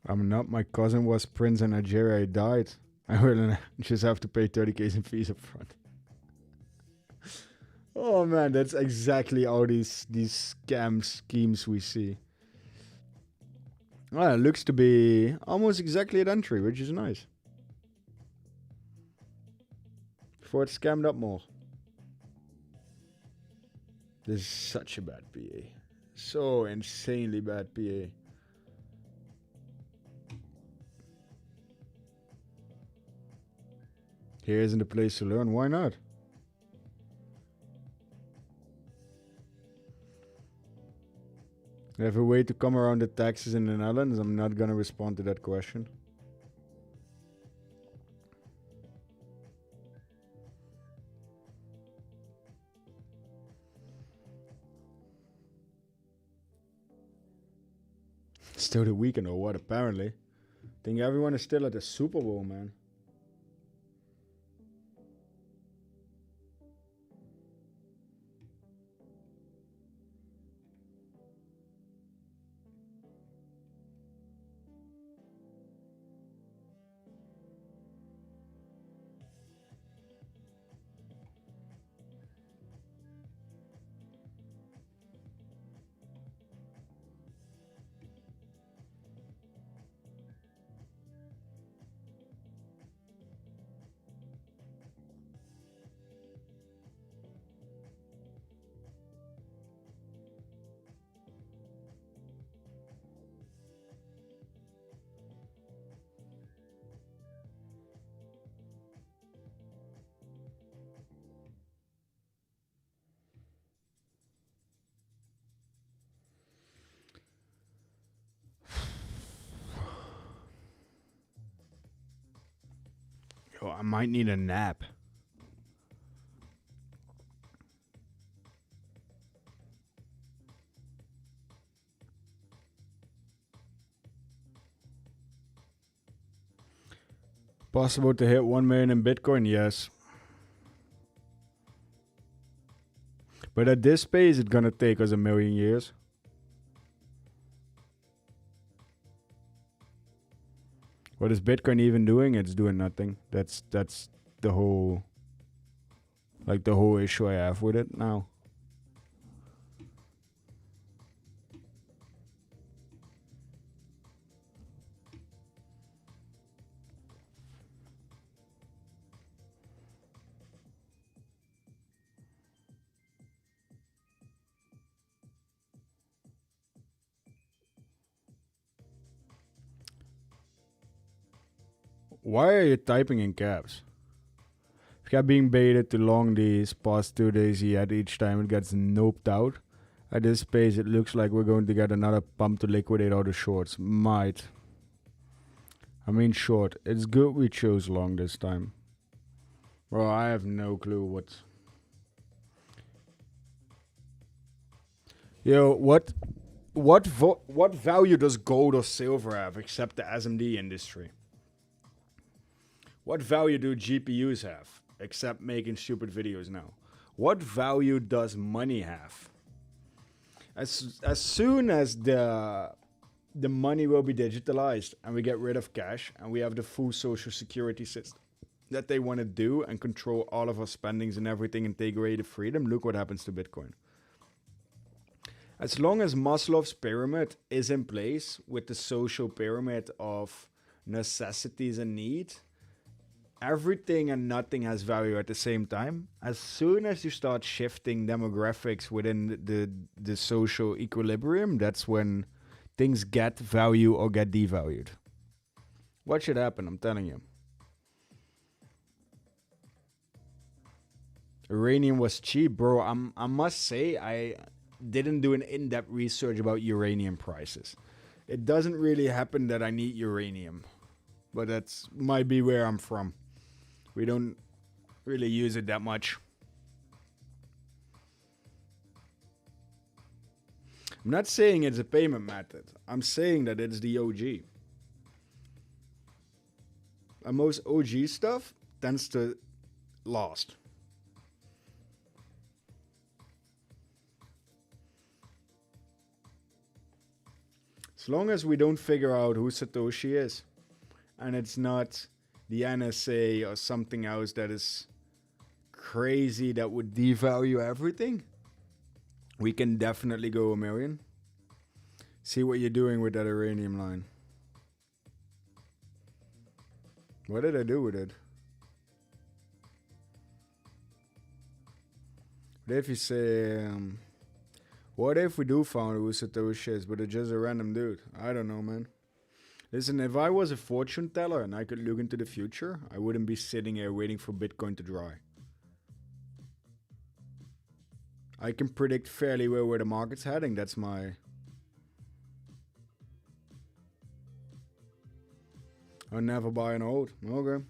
I'm not. My cousin was prince in Nigeria. He died. I will just have to pay 30k in fees up front. Oh man, that's exactly all these scam schemes we see. Well, it looks to be almost exactly at entry, which is nice. Before it's scammed up more. This is such a bad PA. So insanely bad PA. Here isn't a place to learn. Why not? You have a way to come around the taxes in the Netherlands? I'm not gonna respond to that question. Still the weekend or what, apparently. I think everyone is still at the Super Bowl, man. Yo, I might need a nap. Possible to hit 1 million in Bitcoin? Yes. But at this pace, it's gonna take us 1,000,000 years. What is Bitcoin even doing? It's doing nothing. That's the whole, like, the whole issue I have with it now. Why are you typing in caps? If you're being baited to long these past 2 days yet, each time it gets noped out. At this pace, it looks like we're going to get another pump to liquidate all the shorts. Might. I mean short. It's good we chose long this time. Bro, I have no clue what... Yo, what value does gold or silver have except the SMD industry? What value do GPUs have except making stupid videos now? What value does money have? As soon as the money will be digitalized and we get rid of cash and we have the full social security system that they want to do and control all of our spendings and everything and take away the freedom, look what happens to Bitcoin. As long as Maslow's pyramid is in place with the social pyramid of necessities and need, everything and nothing has value at the same time. As soon as you start shifting demographics within the social equilibrium, that's when things get value or get devalued. What should happen? I'm telling you. Uranium was cheap, bro. I must say, I didn't do an in-depth research about uranium prices. It doesn't really happen that I need uranium, but that's might be where I'm from. We don't really use it that much. I'm not saying it's a payment method. I'm saying that it's the OG. And most OG stuff tends to last. As long as we don't figure out who Satoshi is, and it's not the NSA or something else that is crazy that would devalue everything, we can definitely go 1 million. See what you're doing with that uranium line. What did I do with it? What if you say, what if we do find who Satoshi is, but it's just a random dude? I don't know, man. Listen, if I was a fortune teller and I could look into the future, I wouldn't be sitting here waiting for Bitcoin to dry. I can predict fairly well where the market's heading. That's my... I'll never buy and hold. Okay.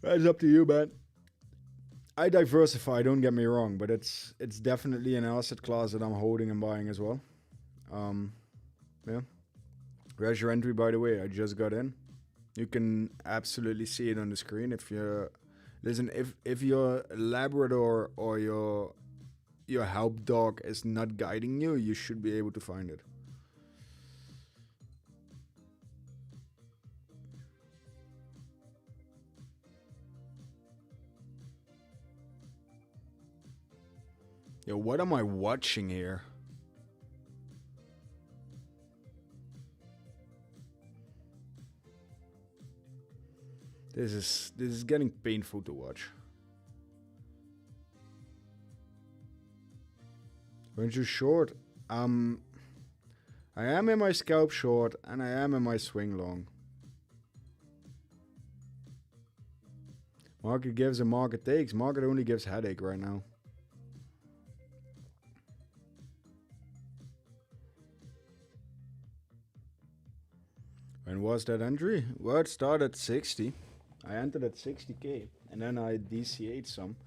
That's up to you, man. I diversify, don't get me wrong, but it's definitely an asset class that I'm holding and buying as well. Yeah. Where's your entry, by the way? I just got in. You can absolutely see it on the screen. If you're... Listen, if your Labrador or your help dog is not guiding you, you should be able to find it. Yo, what am I watching here? This is getting painful to watch. Weren't you short? I am in my scalp short and I am in my swing long. Market gives and market takes. Market only gives headache right now. When was that entry? Well, it started at 60. I entered at 60k and then I DCA'd some.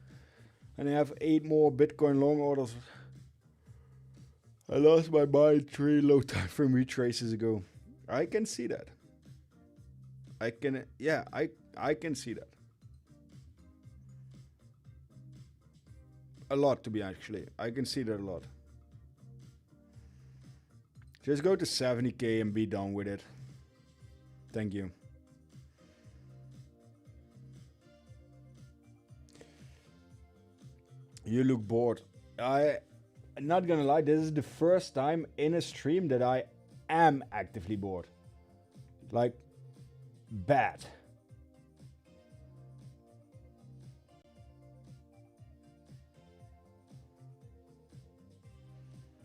And I have 8 more Bitcoin long orders. I lost my mind 3 low time frame retraces ago. I can see that. I can see that. A lot, to be actually. I can see that a lot. Just go to 70k and be done with it. Thank you. You look bored. I'm not gonna lie, this is the first time in a stream that I am actively bored. Like, bad.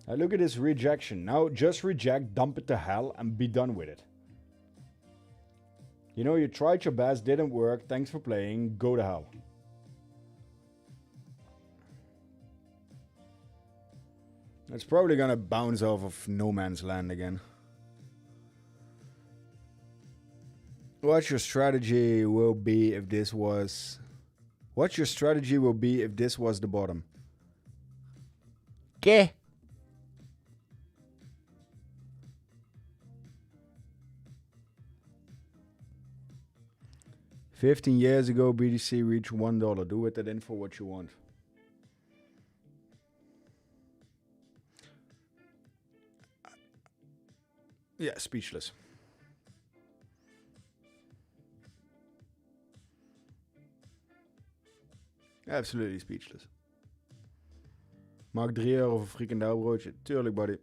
Now look at this rejection. Now just reject, dump it to hell, and be done with it. You know, you tried your best, didn't work, thanks for playing, go to hell. It's probably gonna bounce off of no man's land again. What your strategy will be if this was... What your strategy will be if this was the bottom? ¿Qué? 15 years ago, BTC reached $1. Do with that info what you want. Yeah, speechless. Absolutely speechless. Maak €3 voor een frikandelbroodje. Tuurlijk, buddy.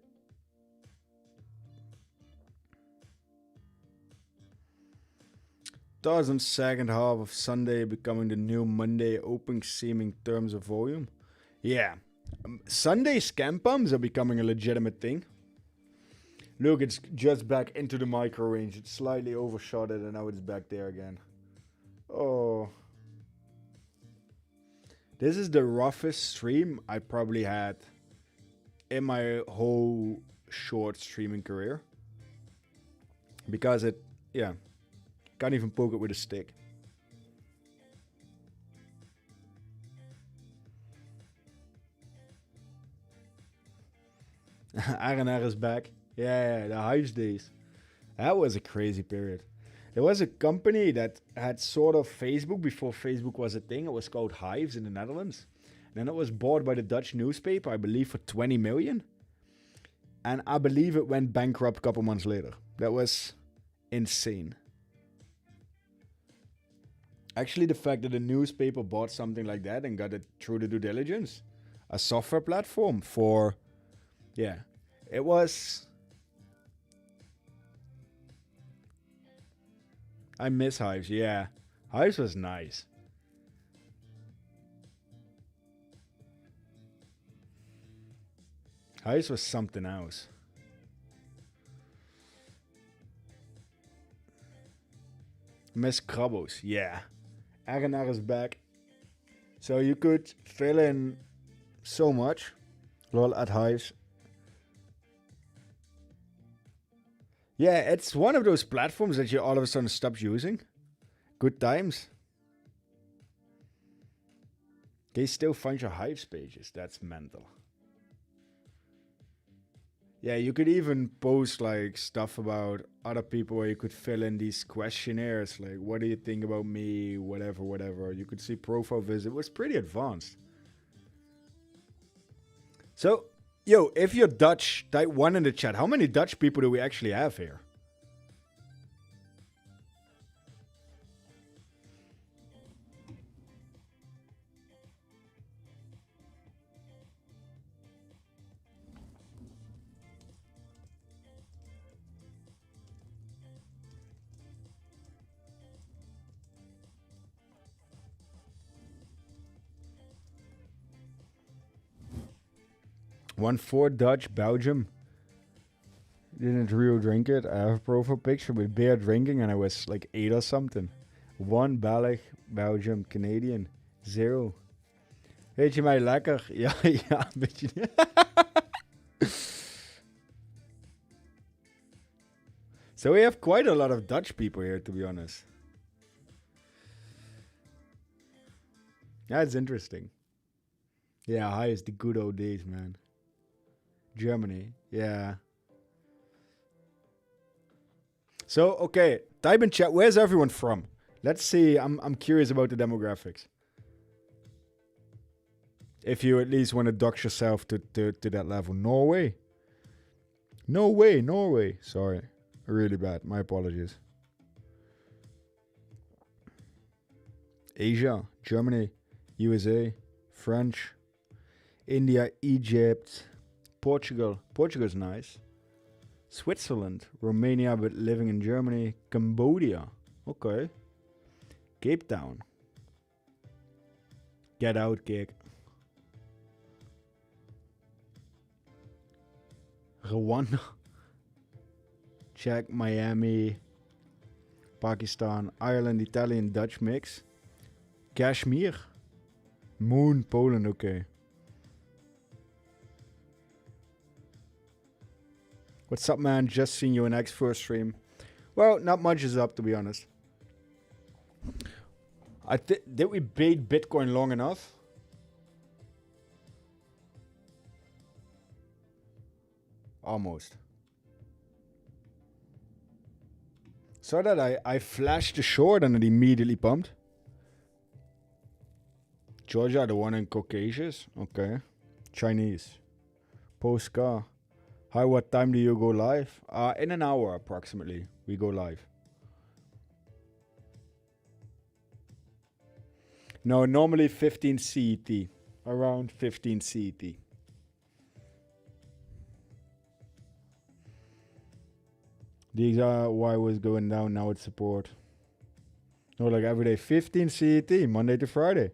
Doesn't second half of Sunday becoming the new Monday opening seeming terms of volume? Yeah. Sunday scam pumps are becoming a legitimate thing. Look, it's just back into the micro range. It slightly overshot it and now it's back there again. Oh. This is the roughest stream I probably had in my whole short streaming career. Because it, yeah, can't even poke it with a stick. R&R is back. Yeah, the Hives days. That was a crazy period. There was a company that had sort of Facebook before Facebook was a thing. It was called Hives in the Netherlands. And then it was bought by the Dutch newspaper, I believe, for 20 million. And I believe it went bankrupt a couple months later. That was insane. Actually, the fact that a newspaper bought something like that and got it through the due diligence, a software platform for, yeah, it was. I miss Hives, yeah. Hives was nice. Hives was something else. Miss Krabbos, yeah. R&R is back. So you could fill in so much. Lol at Hives. Yeah, it's one of those platforms that you all of a sudden stop using. Good times. They still find your Hives pages. That's mental. Yeah, you could even post like stuff about other people where you could fill in these questionnaires. Like, what do you think about me? Whatever, whatever. You could see profile visit. It was pretty advanced. So, yo, if you're Dutch, type 1 in the chat. How many Dutch people do we actually have here? One for Dutch, Belgium. Didn't Rio drink it? I have a profile picture with beer drinking and I was like 8 or something. 1 Belg, Belgium, Canadian. 0. Weet je mij lekker? Ja, ja, een beetje. So we have quite a lot of Dutch people here, to be honest. That's interesting. Yeah, hi, it's the good old days, man. Germany, yeah. So, okay, type in chat, where's everyone from? Let's see, I'm curious about the demographics. If you at least want to dox yourself to that level. Norway? No way, Norway. Sorry, really bad, my apologies. Asia, Germany, USA, French, India, Egypt, Portugal. Portugal's nice. Switzerland, Romania, but living in Germany. Cambodia. Okay. Cape Town. Get out, gig. Rwanda. Czech, Miami. Pakistan, Ireland, Italian, Dutch mix. Kashmir. Moon, Poland, okay. What's up, man? Just seen you in X4 stream. Well, not much is up, to be honest. Did we bait Bitcoin long enough? Almost. So that I flashed the short and it immediately pumped. Georgia, the one in Caucasus. Okay. Chinese. Postcar. Hi, what time do you go live? In an hour approximately, we go live. No, normally 15 CET. Around 15 CET. The XRY was going down, now it's support. No, like every day. 15 CET, Monday to Friday.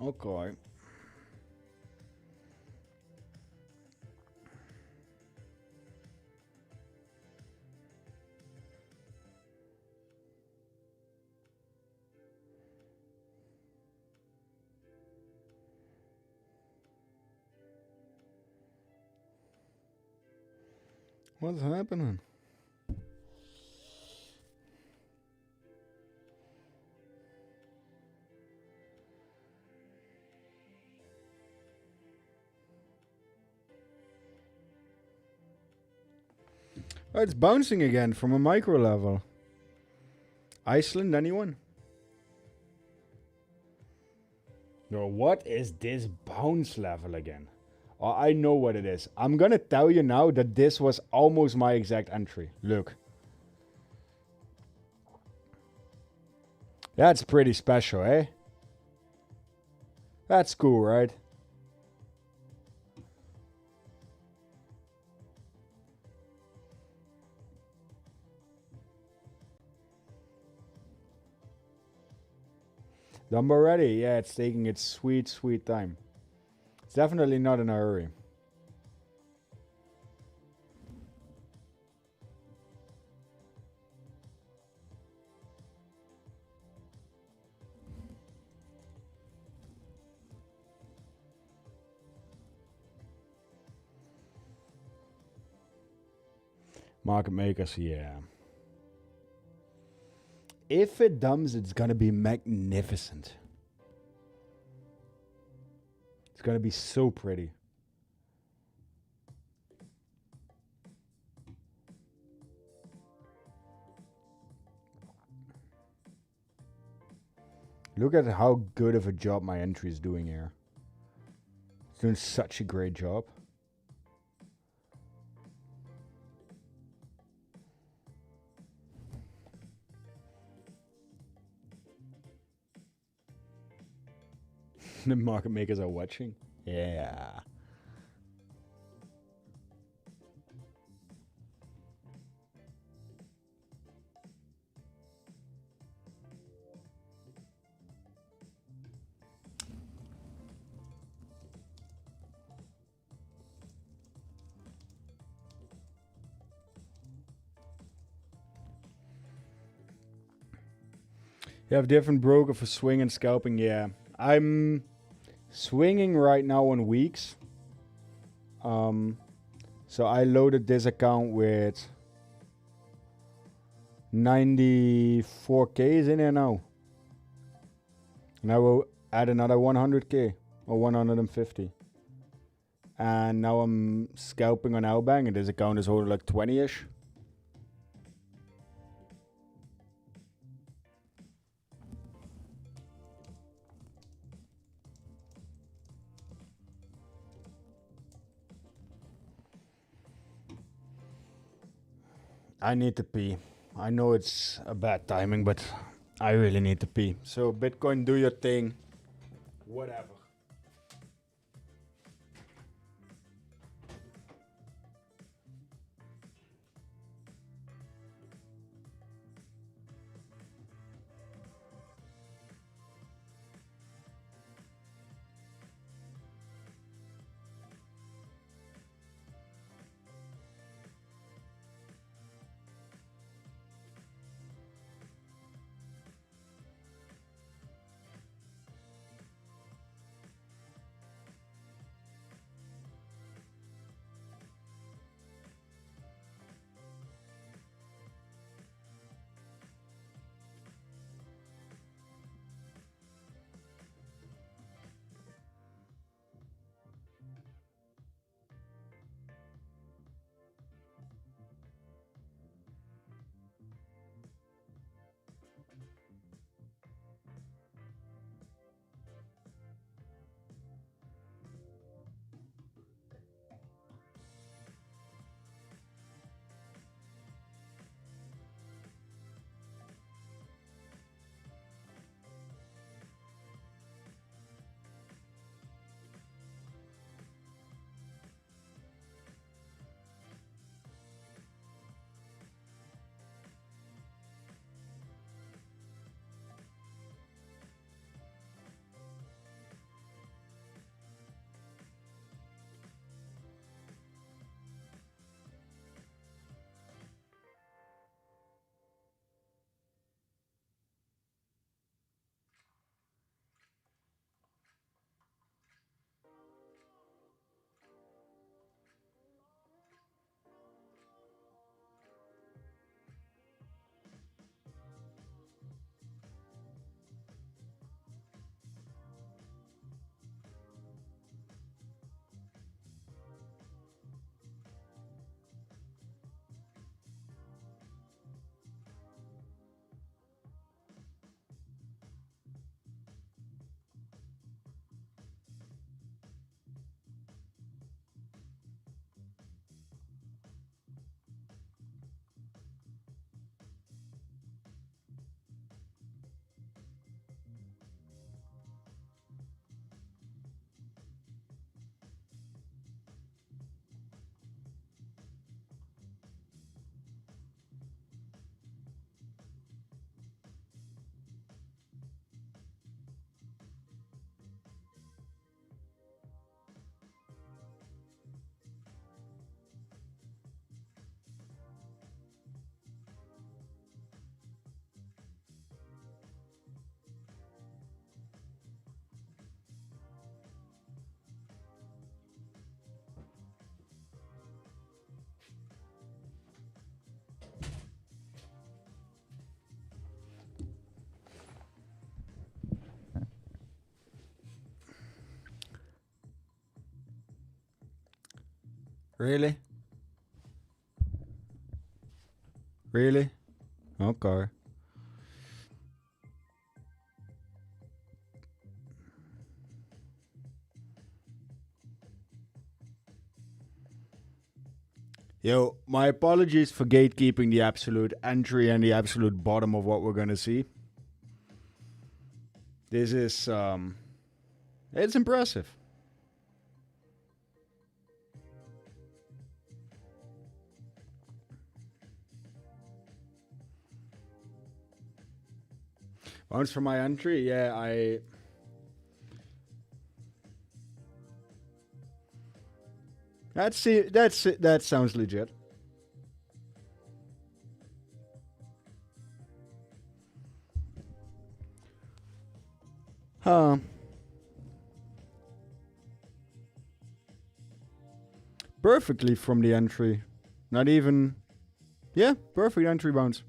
Okay. What's happening? Oh, it's bouncing again from a micro level. Iceland, anyone? No, what is this bounce level again? Oh, I know what it is. I'm gonna tell you now that this was almost my exact entry. Look. That's pretty special, eh? That's cool, right? Done already? Yeah, it's taking its sweet, sweet time. It's definitely not in a hurry. Market makers, yeah. If it dumps, it's gonna be magnificent. It's gonna be so pretty. Look at how good of a job my entry is doing here. It's doing such a great job. The market makers are watching. Yeah. You have different broker for swing and scalping, yeah. I'm swinging right now on weeks. So I loaded this account with 94Ks in here now. And I will add another 100K or 150. And now I'm scalping on Outbang and this account is holding like 20-ish. I need to pee. I know it's a bad timing, but I really need to pee. So Bitcoin, do your thing. Whatever. Really? Really? Okay. Yo, my apologies for gatekeeping the absolute entry and the absolute bottom of what we're gonna see. This is it's impressive. Bounce for my entry, yeah, that sounds legit. Perfectly from the entry. Not even, yeah, perfect entry bounce.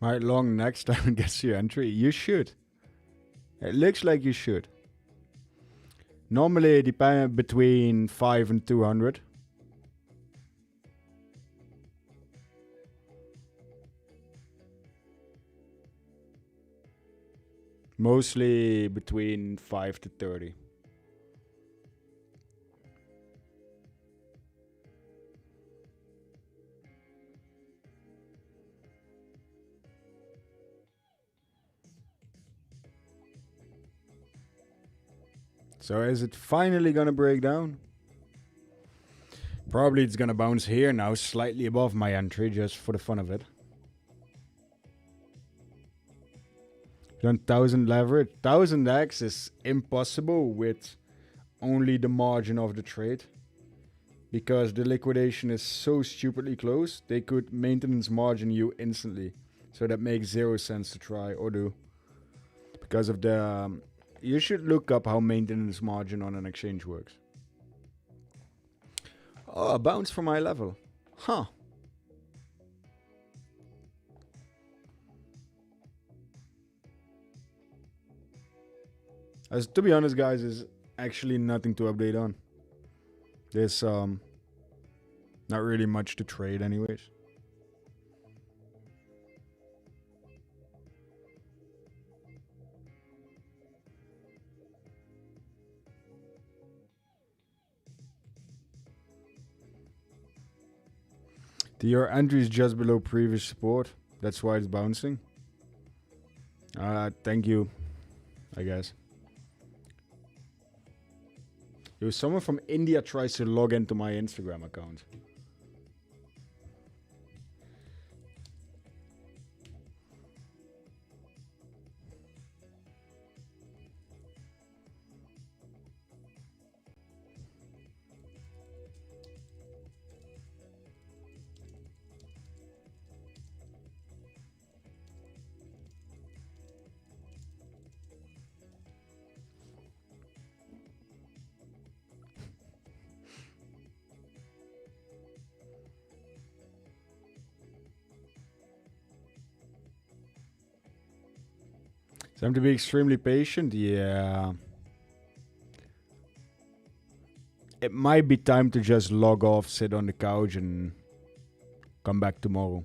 Right, long next time gets your entry. You should. It looks like you should. Normally, depend between 5 and 200. Mostly between 5 to 30. So is it finally gonna break down? Probably it's gonna bounce here now, slightly above my entry, just for the fun of it. 1000 leverage. 1000x is impossible with only the margin of the trade. Because the liquidation is so stupidly close, they could maintenance margin you instantly. So that makes 0 sense to try or do. Because of the... you should look up how maintenance margin on an exchange works. Oh, a bounce for my level. Huh. As to be honest, guys, there's actually nothing to update on. There's not really much to trade anyways. Your entry is just below previous support. That's why it's bouncing. Thank you, I guess. Yo, someone from India tries to log into my Instagram account. Time to be extremely patient? Yeah. It might be time to just log off, sit on the couch, and come back tomorrow.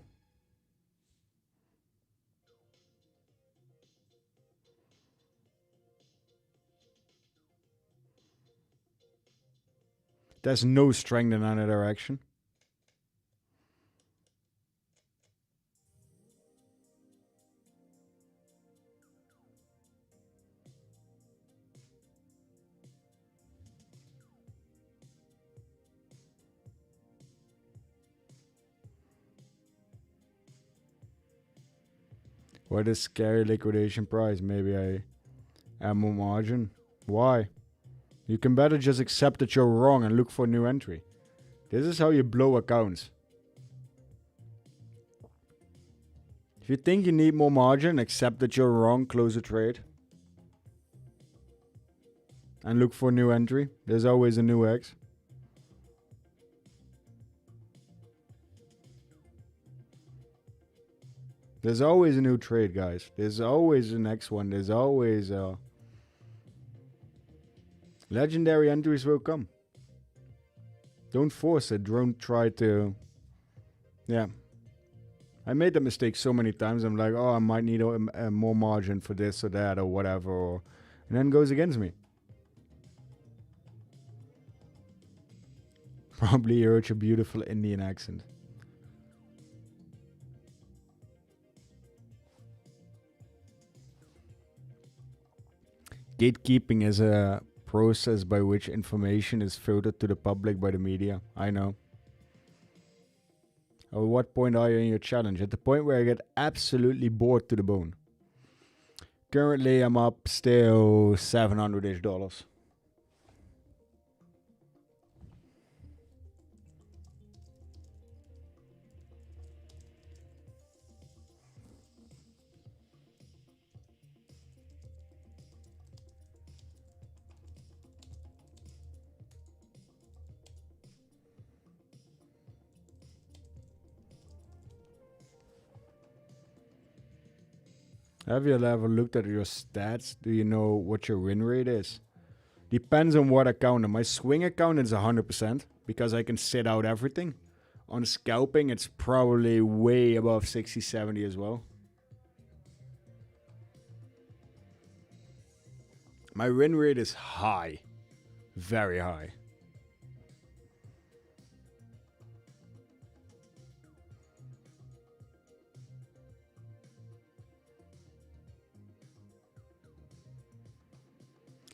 There's no strength in either direction. What is scary liquidation price? Maybe I am more margin. Why? You can better just accept that you're wrong and look for a new entry. This is how you blow accounts. If you think you need more margin, accept that you're wrong, close a trade. And look for a new entry. There's always a new X. There's always a new trade, guys. There's always the next one. There's always legendary entries will come. Don't force it. Don't try to... Yeah. I made that mistake so many times. I'm like, oh, I might need a more margin for this or that or whatever. And then it goes against me. Probably heard your beautiful Indian accent. Gatekeeping is a process by which information is filtered to the public by the media. I know. At what point are you in your challenge? At the point where I get absolutely bored to the bone. Currently, I'm up still $700-ish. Have you ever looked at your stats? Do you know what your win rate is? Depends on what account. On my swing account, it's 100% because I can sit out everything. On scalping, it's probably way above 60, 70 as well. My win rate is high. Very high.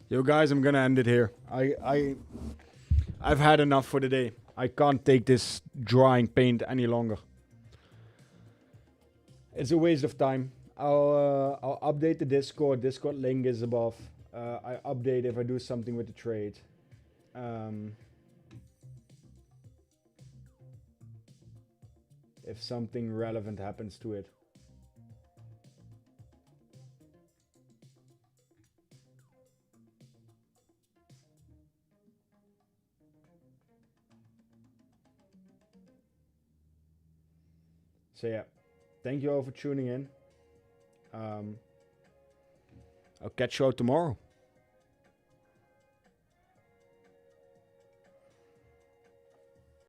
Yo guys, I'm gonna end it here. I've had enough for the day. I can't take this drying paint any longer. It's a waste of time. I'll update the Discord. Discord link is above. I update if I do something with the trade. If something relevant happens to it. So yeah, thank you all for tuning in. I'll catch you out tomorrow.